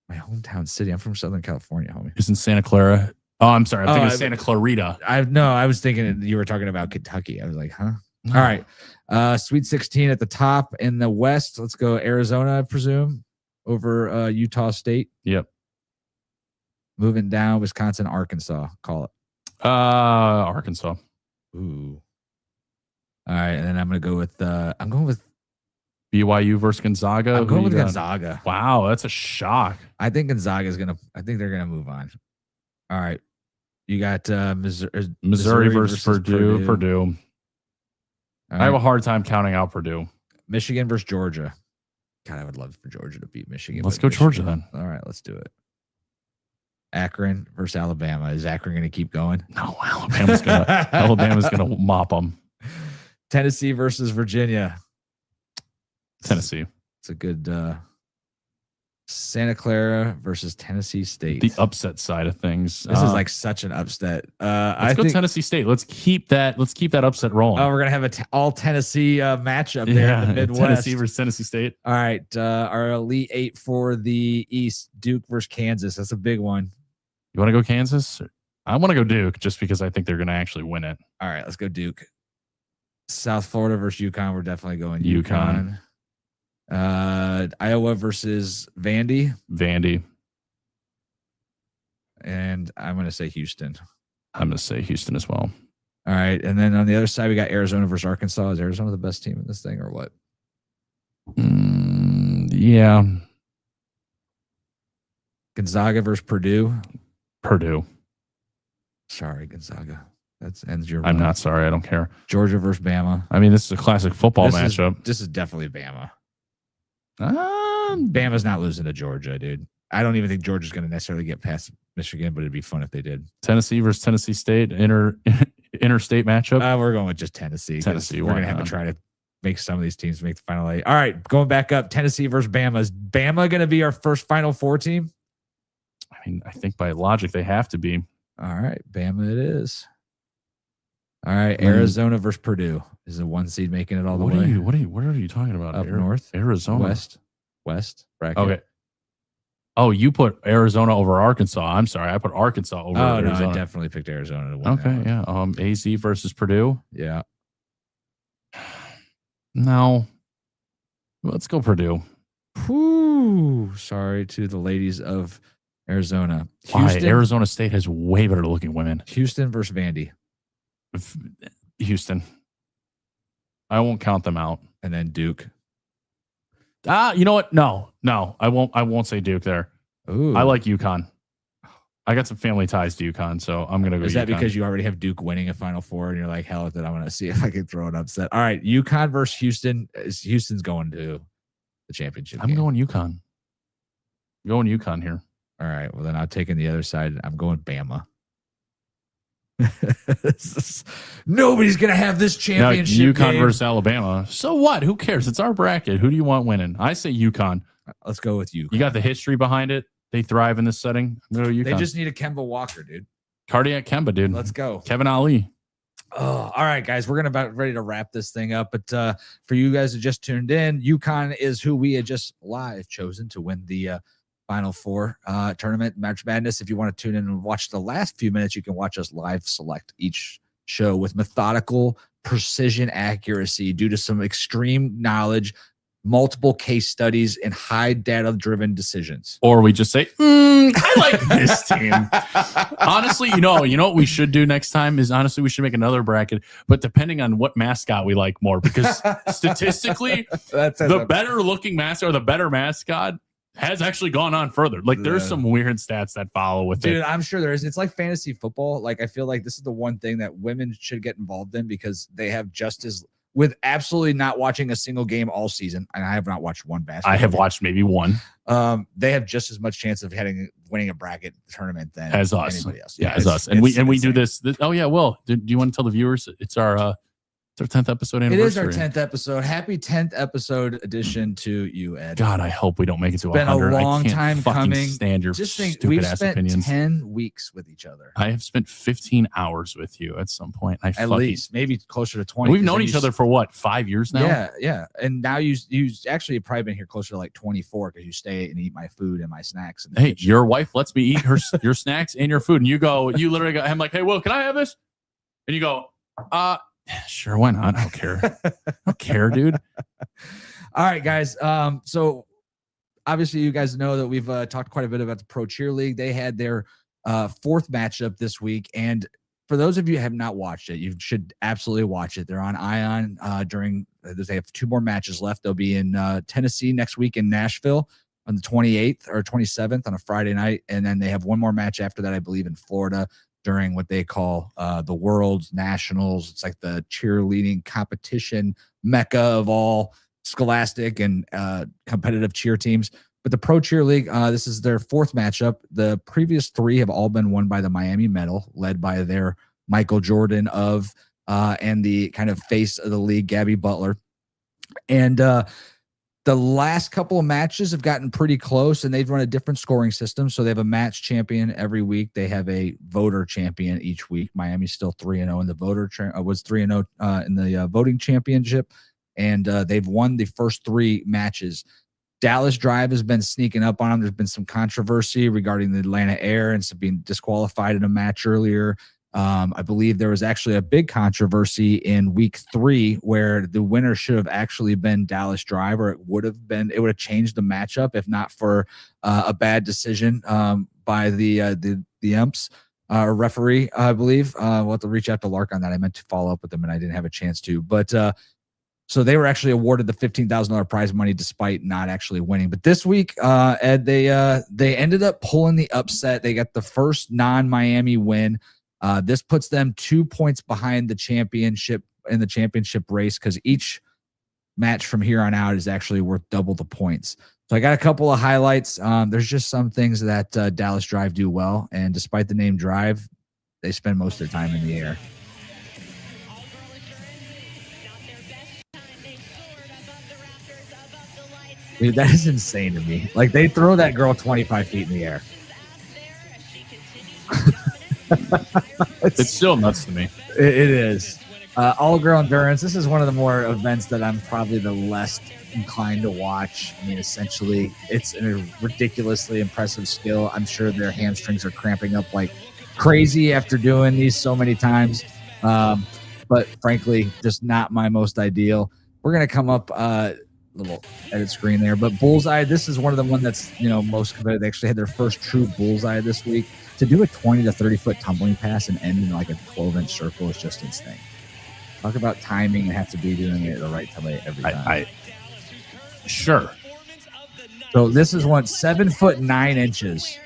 My hometown city. I'm from Southern California, homie. Isn't Santa Clara? Oh, I'm sorry. I'm thinking Santa Clarita. I was thinking you were talking about Kentucky. I was like, huh? No. All right. Sweet 16 at the top in the West. Let's go Arizona, I presume, over Utah State. Yep. Moving down, Wisconsin, Arkansas. Call it. Arkansas. Ooh. All right, and then I'm going with BYU versus Gonzaga. I'm going with Gonzaga. Wow, that's a shock. I think Gonzaga's I think they're gonna move on. All right, you got Missouri versus Purdue. Purdue. Right. I have a hard time counting out Purdue. Michigan versus Georgia. God, I would love for Georgia to beat Michigan. Let's go Georgia then. All right, let's do it. Akron versus Alabama. Is Akron going to keep going? No, Alabama's gonna mop them. Tennessee versus Virginia. Tennessee. It's a good Santa Clara versus Tennessee State. The upset side of things. This is like such an upset. Let's go Tennessee State. Let's keep that upset rolling. Oh, we're gonna have all Tennessee matchup there in the Midwest. Tennessee versus Tennessee State. All right, our Elite Eight for the East: Duke versus Kansas. That's a big one. You want to go Kansas? I want to go Duke just because I think they're going to actually win it. All right, let's go Duke. South Florida versus UConn. We're definitely going UConn. Iowa versus Vandy. Vandy. And I'm going to say Houston. I'm going to say Houston as well. All right. And then on the other side, we got Arizona versus Arkansas. Is Arizona the best team in this thing or what? Yeah. Gonzaga versus Purdue. Purdue. Sorry, Gonzaga. That ends your. I'm not sorry. I don't care. Georgia versus Bama. I mean, this is a classic football matchup. This is definitely Bama. Bama's not losing to Georgia, dude. I don't even think Georgia's going to necessarily get past Michigan, but it'd be fun if they did. Tennessee versus Tennessee State, interstate matchup. We're going with just Tennessee. Tennessee. We're going to have to try to make some of these teams make the Final Eight. All right, going back up, Tennessee versus Bama. Is Bama going to be our first Final Four team? I mean, I think by logic they have to be. All right, Bama it is. All right, Arizona versus Purdue. Is the one seed making it all the way? What are you talking about? Up north? Arizona. West bracket. Okay. Oh, you put Arizona over Arkansas. I'm sorry. I put Arkansas over Arizona. No, I definitely picked Arizona to win. Okay, yeah. AZ versus Purdue. Yeah. No. Let's go Purdue. Whew. Sorry to the ladies of Arizona. Why? Arizona State has way better looking women. Houston versus Vandy. Houston. I won't count them out. And then Duke. You know what? No, I won't say Duke there. Ooh. I like UConn. I got some family ties to UConn, so I'm gonna go. Is that because you already have Duke winning a Final Four, and you're like, hell with it? I want to see if I can throw an upset. All right, UConn versus Houston. Houston's going to the championship. I'm going UConn. I'm going UConn here. All right. Well, then I'm taking the other side. I'm going Bama. Nobody's gonna have this championship. UConn versus Alabama. So what? Who cares? It's our bracket. Who do you want winning? I say UConn. Let's go with UConn. You got the history behind it. They thrive in this setting. I'm going to go UConn. They just need a Kemba Walker, dude. Cardiac Kemba, dude. Let's go. Kevin Ali. Oh, all right, guys. We're about ready to wrap this thing up. But for you guys who just tuned in, UConn is who we had just live chosen to win the Final Four tournament, March Madness. If you want to tune in and watch the last few minutes, you can watch us live select each show with methodical precision accuracy due to some extreme knowledge, multiple case studies, and high data-driven decisions. Or we just say, I like this team. Honestly, you know what we should do next time is we should make another bracket, but depending on what mascot we like more, because statistically, the better looking mascot or the better mascot has actually gone on further. Like there's some weird stats that follow with it. Dude, I'm sure there is. It's like fantasy football. Like I feel like this is the one thing that women should get involved in because they have just as with absolutely not watching a single game all season. And I have not watched one basketball. I have watched maybe one. They have just as much chance of winning a bracket tournament than as us. Anybody else. Yeah, as us. And we do this. Oh yeah. Well, do you want to tell the viewers it's our 10th episode anniversary? It is our 10th episode. Happy 10th episode edition to you, Ed. God, I hope we don't make it to 100. It's been a long time coming. Stand your Just think stupid we've ass spent opinions. 10 weeks with each other. I have spent 15 hours with you at some point. At least, maybe closer to 20. We've known each other for what, 5 years now? Yeah. And now you actually have probably been here closer to like 24 because you stay and eat my food and my snacks. Hey, your wife lets me eat your snacks and your food. And you literally go, I'm like, hey, Will, can I have this? And you go, sure, why not? I don't care. I don't care, dude. All right, guys. So obviously you guys know that we've talked quite a bit about the Pro Cheer League. They had their fourth matchup this week. And for those of you who have not watched it, you should absolutely watch it. They're on Ion they have 2 more matches left. They'll be in Tennessee next week in Nashville on the 28th or 27th on a Friday night. And then they have 1 more match after that, I believe, in Florida during what they call the World Nationals. It's like the cheerleading competition mecca of all scholastic and competitive cheer teams. But the Pro Cheer League, this is their 4th matchup. The previous 3 have all been won by the Miami Metal, led by their Michael Jordan and the kind of face of the league, Gabby Butler. And the last couple of matches have gotten pretty close, and they've run a different scoring system. So they have a match champion every week. They have a voter champion each week. Miami's still 3-0 in the was 3-0 in the voting championship, and they've won the first 3 matches. Dallas Drive has been sneaking up on them. There's been some controversy regarding the Atlanta Air and some being disqualified in a match earlier. I believe there was actually a big controversy in week 3 where the winner should have actually been Dallas Drive, or it would have changed the matchup if not for a bad decision by the umps or referee, I believe. We'll have to reach out to Lark on that. I meant to follow up with them and I didn't have a chance to, but so they were actually awarded the $15,000 prize money despite not actually winning. But this week, Ed, they ended up pulling the upset. They got the first non-Miami win. This puts them 2 points behind the championship in the championship race because each match from here on out is actually worth double the points. So I got a couple of highlights. There's just some things that Dallas Drive do well, and despite the name Drive, they spend most of their time in the air. Dude, that is insane to me. Like, they throw that girl 25 feet in the air. It's still nuts to me. It is. All girl endurance. This is one of the more events that I'm probably the less inclined to watch. I mean, essentially, it's a ridiculously impressive skill. I'm sure their hamstrings are cramping up like crazy after doing these so many times. But frankly, just not my most ideal. We're going to come up little edit screen there, but bullseye, this is one of the one that's most competitive. They actually had their first true bullseye this week. To do a 20 to 30 foot tumbling pass and end in like a 12-inch circle is just insane. Talk about timing and have to be doing it the right time every time. Sure. So this is 7'9".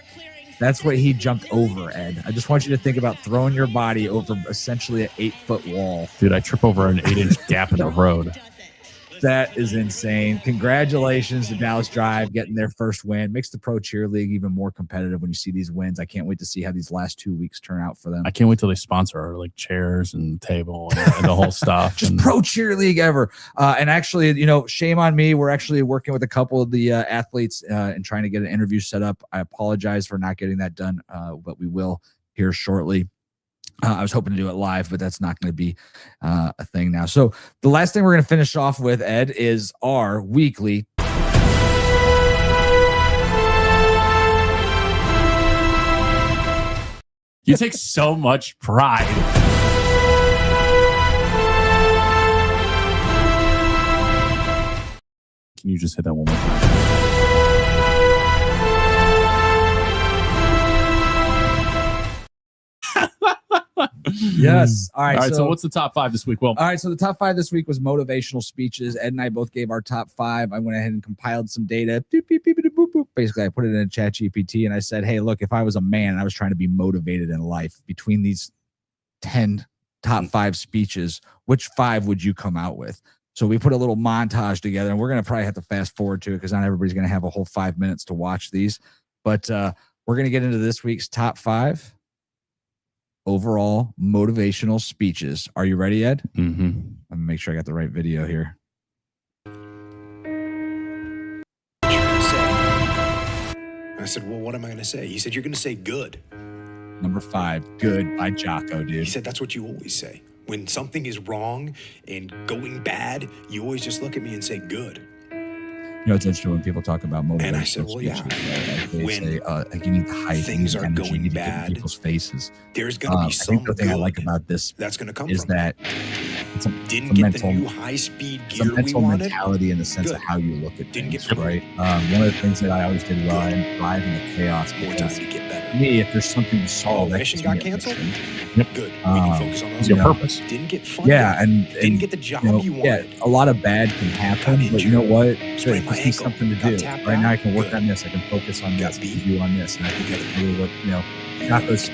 That's what he jumped over, Ed. I just want you to think about throwing your body over essentially an 8-foot wall. Dude, I trip over an 8-inch gap in the road. That is insane. Congratulations to Dallas Drive getting their first win. Makes the Pro Cheer League even more competitive when you see these wins. I can't wait to see how these last 2 weeks turn out for them. I can't wait till they sponsor our like chairs and table and the whole stuff. Just Pro Cheer League ever. And actually, shame on me. We're actually working with a couple of the athletes and trying to get an interview set up. I apologize for not getting that done, but we will here shortly. I was hoping to do it live, but that's not going to be a thing now. So the last thing we're going to finish off with, Ed, is our weekly. You take so much pride. Can you just hit that one more time? Yes. All right. So what's the top 5 this week? Well, all right. So the top 5 this week was motivational speeches. Ed and I both gave our top 5. I went ahead and compiled some data. Beep, beep, beep, beep, boop, boop. Basically, I put it in a chat GPT and I said, hey, look, if I was a man and I was trying to be motivated in life between these 10 top 5 speeches, which 5 would you come out with? So we put a little montage together, and we're going to probably have to fast forward to it because not everybody's going to have a whole 5 minutes to watch these. But we're going to get into this week's top 5 overall motivational speeches. Are you ready, Ed? Mm-hmm. Let me make sure I got the right video here. I said, well, what am I going to say? He said, you're going to say good. Number 5, good by Jocko, dude. He said, that's what you always say. When something is wrong and going bad, you always just look at me and say good. You know, it's interesting when people talk about motivation. And I said, well, yeah. They When say, like you need to hide things are energy, going you need to get in bad, people's faces. There's going to be some I think the thing I like about this that's going to come is from that it's a, didn't it's a get mental, the new high-speed it's a gear we mental wanted. mentality in the sense Good. of how you look at Didn't things, get right? One of the things that I always did well and thrive in the chaos. More time to get better. To me, if there's something to solve, that mission gets me got canceled? mission. Good. We can focus on those. Your purpose. Didn't get funded. Yeah, and didn't get the job you wanted. Yeah, a lot of bad can happen, Got but you know what? Sprained my It gives me ankle. something to Got do. tapped Right out. now, I can work Good. on this. I can focus on Got this. I beat. can do on this, and I think that's really what got this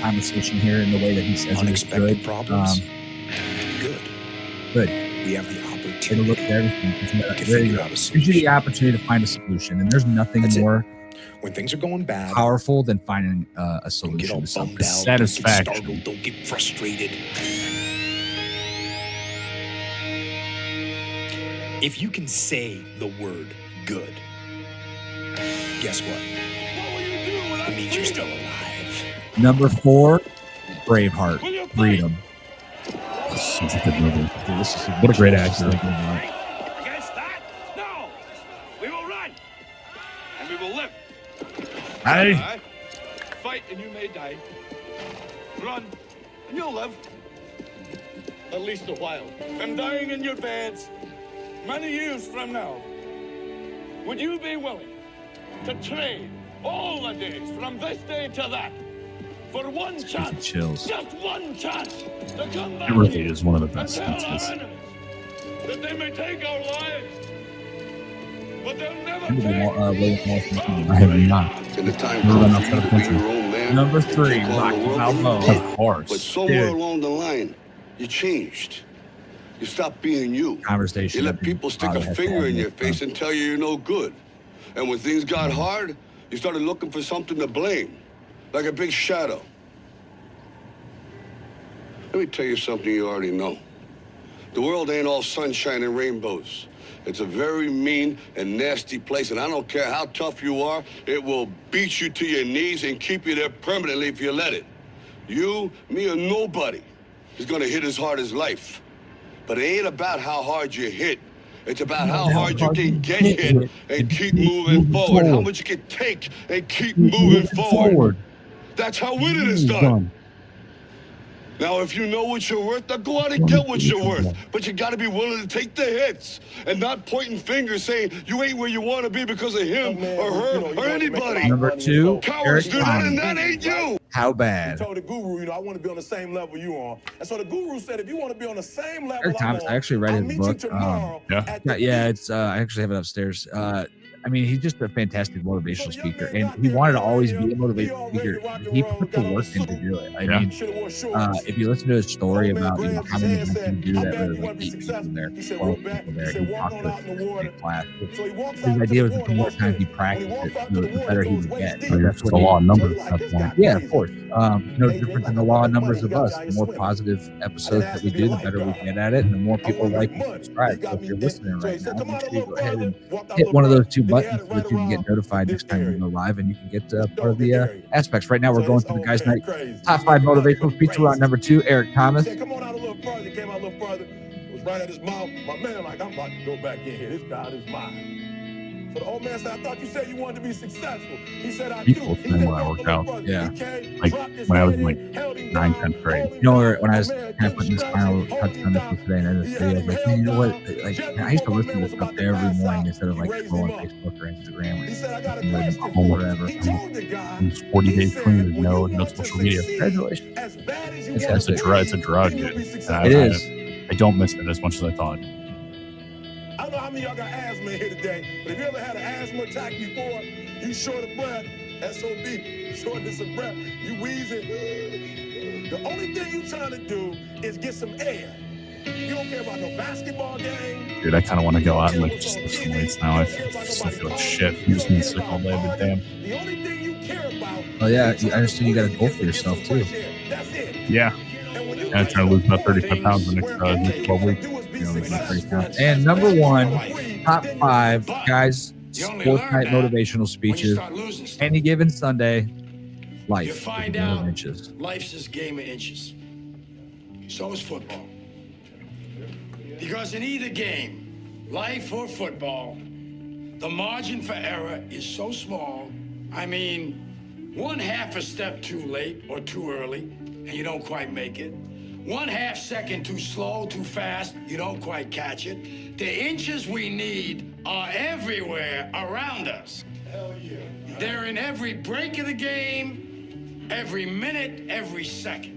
conversation here in the way that he says Unexpected it is good. problems. Good. Good. We have the Take a opportunity look at everything. to figure out a Gives you solution. the opportunity to find a solution, and there's nothing That's it. more When things are going bad, powerful than finding a don't get solution all to something. bummed out. Satisfaction. Don't get startled. Don't get frustrated. If you can say the word good, guess what? It means you're still alive. Number 4, Braveheart, Freedom. This is such a good movie. Dude, this is What a great actor. Against that? No! We will run! And we will live. Hey. Die. Fight and you may die. Run and you'll live. At least a while. I'm dying in your beds many years from now. Would you be willing to trade all the days from this day to that for one chance? chills. Just one chance to come back It really here is one of the and best tell our speeches. enemies that they may take our lives, but they'll never William take Washington. I have not. And the time Never comes been for you outside to of be country. your own man. Number and 3, take on the Rocky world Balboa. that you Of did. course. But somewhere Dude. along the line, you changed. You stopped being you. Conversation. You let people stick a finger in your face and tell you you're no good. And when things got hard, you started looking for something to blame, like a big shadow. Let me tell you something you already know. The world ain't all sunshine and rainbows. It's a very mean and nasty place, and I don't care how tough you are, it will beat you to your knees and keep you there permanently if you let it. You, me, or nobody is gonna hit as hard as life. But it ain't about how hard you hit. It's about how hard you can get hit and keep moving forward. How much you can take and keep moving forward. That's how winning is done. Now, if you know what you're worth, now go out and get what you're worth. But you gotta be willing to take the hits and not pointing fingers saying you ain't where you wanna be because of him or her or anybody. Number 2, Cowards Eric do that, and Thomas. that ain't you. How He bad? told the guru, I want to be on the same level you are. And so the guru said, if you want to be on the same level Eric Thomas, I'm on, I actually read I'll his meet book. you tomorrow Yeah. at the Yeah, beach. it's I actually have it upstairs. I mean, he's just a fantastic motivational speaker, and he wanted to always be a motivational speaker. He put the work in to do it. I Yeah. mean, if you listen to his story about how many events he do that, there were like 8 people there, 12 people there. He talked to a class. His idea was that the more times he practiced it, the better he would get. So that's It's what a he- law of numbers at that point. Yeah, of course. No different than the law of numbers of us. The more positive episodes that we do, the better we get at it, and the more people like and subscribe. So if you're listening right now, make sure you go ahead and hit one of those 2 buttons so that you can get notified next time we go live, and you can get part of the aspects. Right now, we're going through the guys' night top 5 motivational speeches. We're on number 2, Eric Thomas. Said, come on out a little further. Came out a little further. It was right at his mouth. My man, like, I'm about to go back in here. This God is mine. So the old man said, I thought you said you wanted to be successful. He said, I do. People He say said, when I "Go worked a little out." further." Yeah. He came, Like, dropped his when I was hand in, in, held him 9th, down, 10th grade. holding You know, down. when I was My man kind of putting this kept final stretching, touch on holding this him today, and I just He video, I had was him like, held man, you know what? down. Like, Just I used to before listen my to man this was stuff about to every pass morning out, instead of he like raised scrolling him up. Facebook or Instagram or He said, I got a like, question or for you. whatever. He told the guy, He's 40 he days said, clean with when no you want to social media. succeed Congratulations. as bad as you It's want to win, it's a drug. then you'll be It successful. is. I don't miss it as much as I thought. I don't know how many of y'all got asthma in here today, but if you ever had an asthma attack before, you short of breath, SOB, shortness of breath, you wheezing. The only thing you trying to do is get some air. You don't care about no basketball game. Dude, I kind of want to go out and like just lift some weights now. I feel like shit. I'm just being sick all day, but damn. The only thing you care about. Oh yeah, I understand you got a goal for yourself too. That's it. Yeah. I try to lose about 35 pounds in the next 12 weeks. And number one, top 5 guys, sports night motivational speeches. Any given Sunday, life. You find out life's this game of inches. So is football. Because in either game, life or football, the margin for error is so small. I mean, 1/2 a step too late or too early, and you don't quite make it. 1/2 second too slow, too fast, you don't quite catch it. The inches we need are everywhere around us. Hell yeah. They're in every break of the game, every minute, every second.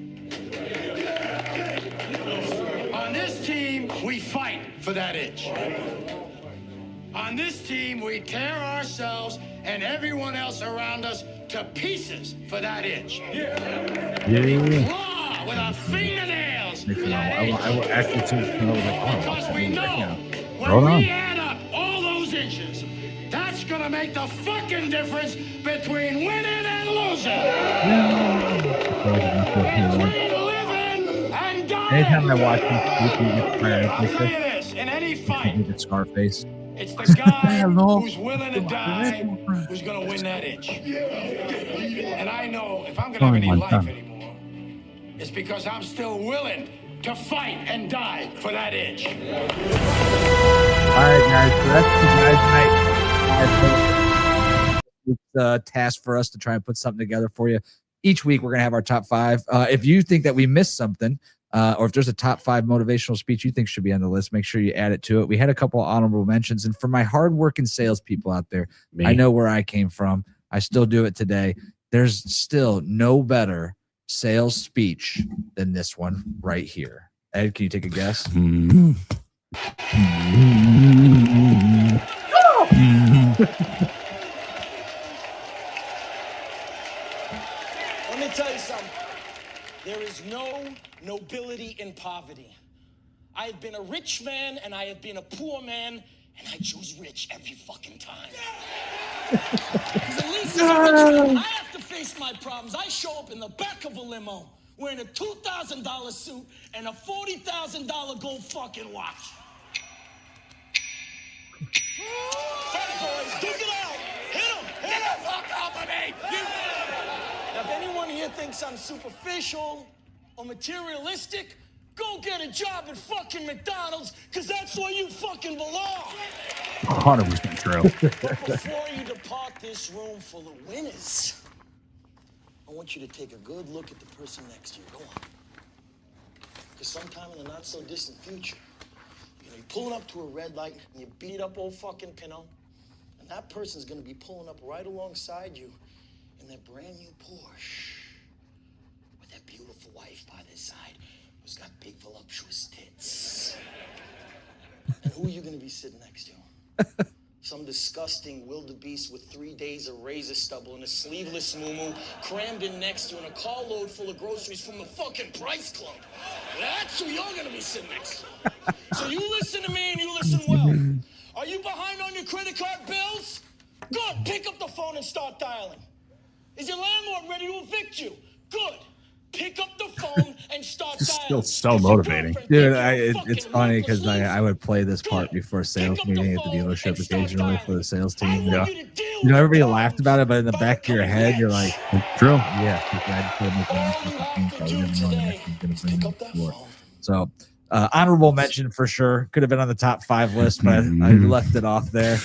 On this team, we fight for that inch. On this team, we tear ourselves and everyone else around us to pieces for that inch. Claw with our fingernails for that inch. I will actually Because we know when we add up all those inches, that's gonna make the fucking difference between winning and losing. Between living and dying. Anytime I watch him, I'll tell you this, in any fight, Scarface. it's the guy who's willing to die who's gonna win that inch. And I know if I'm gonna have any life anymore, it's because I'm still willing to fight and die for that inch. All right, guys. So that's the guys' night. It's a task for us to try and put something together for you. Each week, we're going to have our top 5. If you think that we missed something, or if there's a top 5 motivational speech you think should be on the list, make sure you add it to it. We had a couple of honorable mentions. And for my hardworking salespeople out there, I know where I came from. I still do it today. There's still no better sales speech than this one right here. Ed, can you take a guess? Let me tell you something. There is no nobility in poverty. I have been a rich man and I have been a poor man, and I choose rich every fucking time. Because at least as a rich man, I have to face my problems. I show up in the back of a limo wearing a $2,000 suit and a $40,000 gold fucking watch. Fat boys, duke it out. Hit him. Hit him. Fuck off of me. Now, if anyone here thinks I'm superficial or materialistic, go get a job at fucking McDonald's, because that's where you fucking belong. 100% true. But before you depart this room full of winners, I want you to take a good look at the person next to you. Go on. Because sometime in the not-so-distant future, you're pulling up to a red light and you beat up old fucking Pinot, and that person's going to be pulling up right alongside you in their brand new Porsche with their beautiful wife by their side who's got big voluptuous tits. And who are you going to be sitting next to? Some disgusting wildebeest with 3 days of razor stubble and a sleeveless muumuu crammed in next to you and a carload full of groceries from the fucking Price Club. That's who you're going to be sitting next to. So you listen to me and you listen well. Are you behind on your credit card bills? Good. Pick up the phone and start dialing. Is your landlord ready to evict you? Good. Pick up the phone and start dialing. Still so motivating. Dude, it's funny because I would play this part before a sales meeting at the dealership occasionally for the sales team. Yeah. You know, everybody laughed about it, but in the back of your head, you're like, true. Yeah. So, honorable mention for sure. Could have been on the top 5 list, but I left it off there.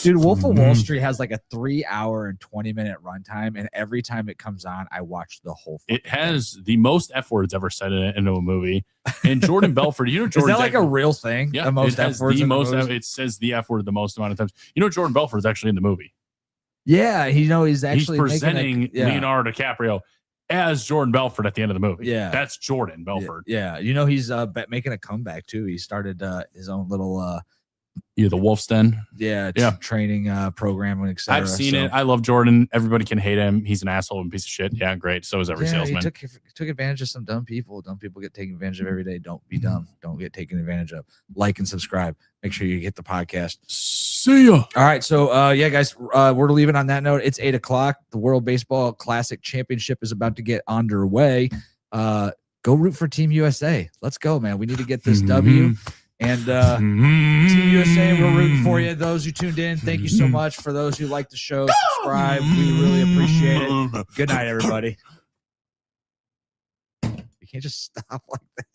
Dude, Wolf of Wall Street has like a 3-hour and 20-minute runtime, and every time it comes on, I watch the whole thing. It has the most F words ever said into a movie. And Jordan Belfort, you know, Jordan, is that like a real thing? Yeah, the most F words. It says the F word the most amount of times. You know, Jordan Belfort is actually in the movie. Yeah, he's actually presenting Leonardo DiCaprio as Jordan Belfort at the end of the movie. Yeah, that's Jordan Belfort. Yeah, he's making a comeback too. He started his own little the Wolf's Den. Training program, etc. I've seen it. I love Jordan. Everybody can hate him. He's an asshole and piece of shit. Yeah, great. So is every salesman. He took advantage of some dumb people. Dumb people get taken advantage of every day. Don't be dumb. Don't get taken advantage of. Like and subscribe. Make sure you hit the podcast. See ya. All right. So, guys, we're leaving on that note. It's 8:00. The World Baseball Classic Championship is about to get underway. Go root for Team USA. Let's go, man. We need to get this W. And Team USA, we're rooting for you. Those who tuned in, thank you so much. For those who like the show, subscribe. We really appreciate it. Good night, everybody. You can't just stop like that.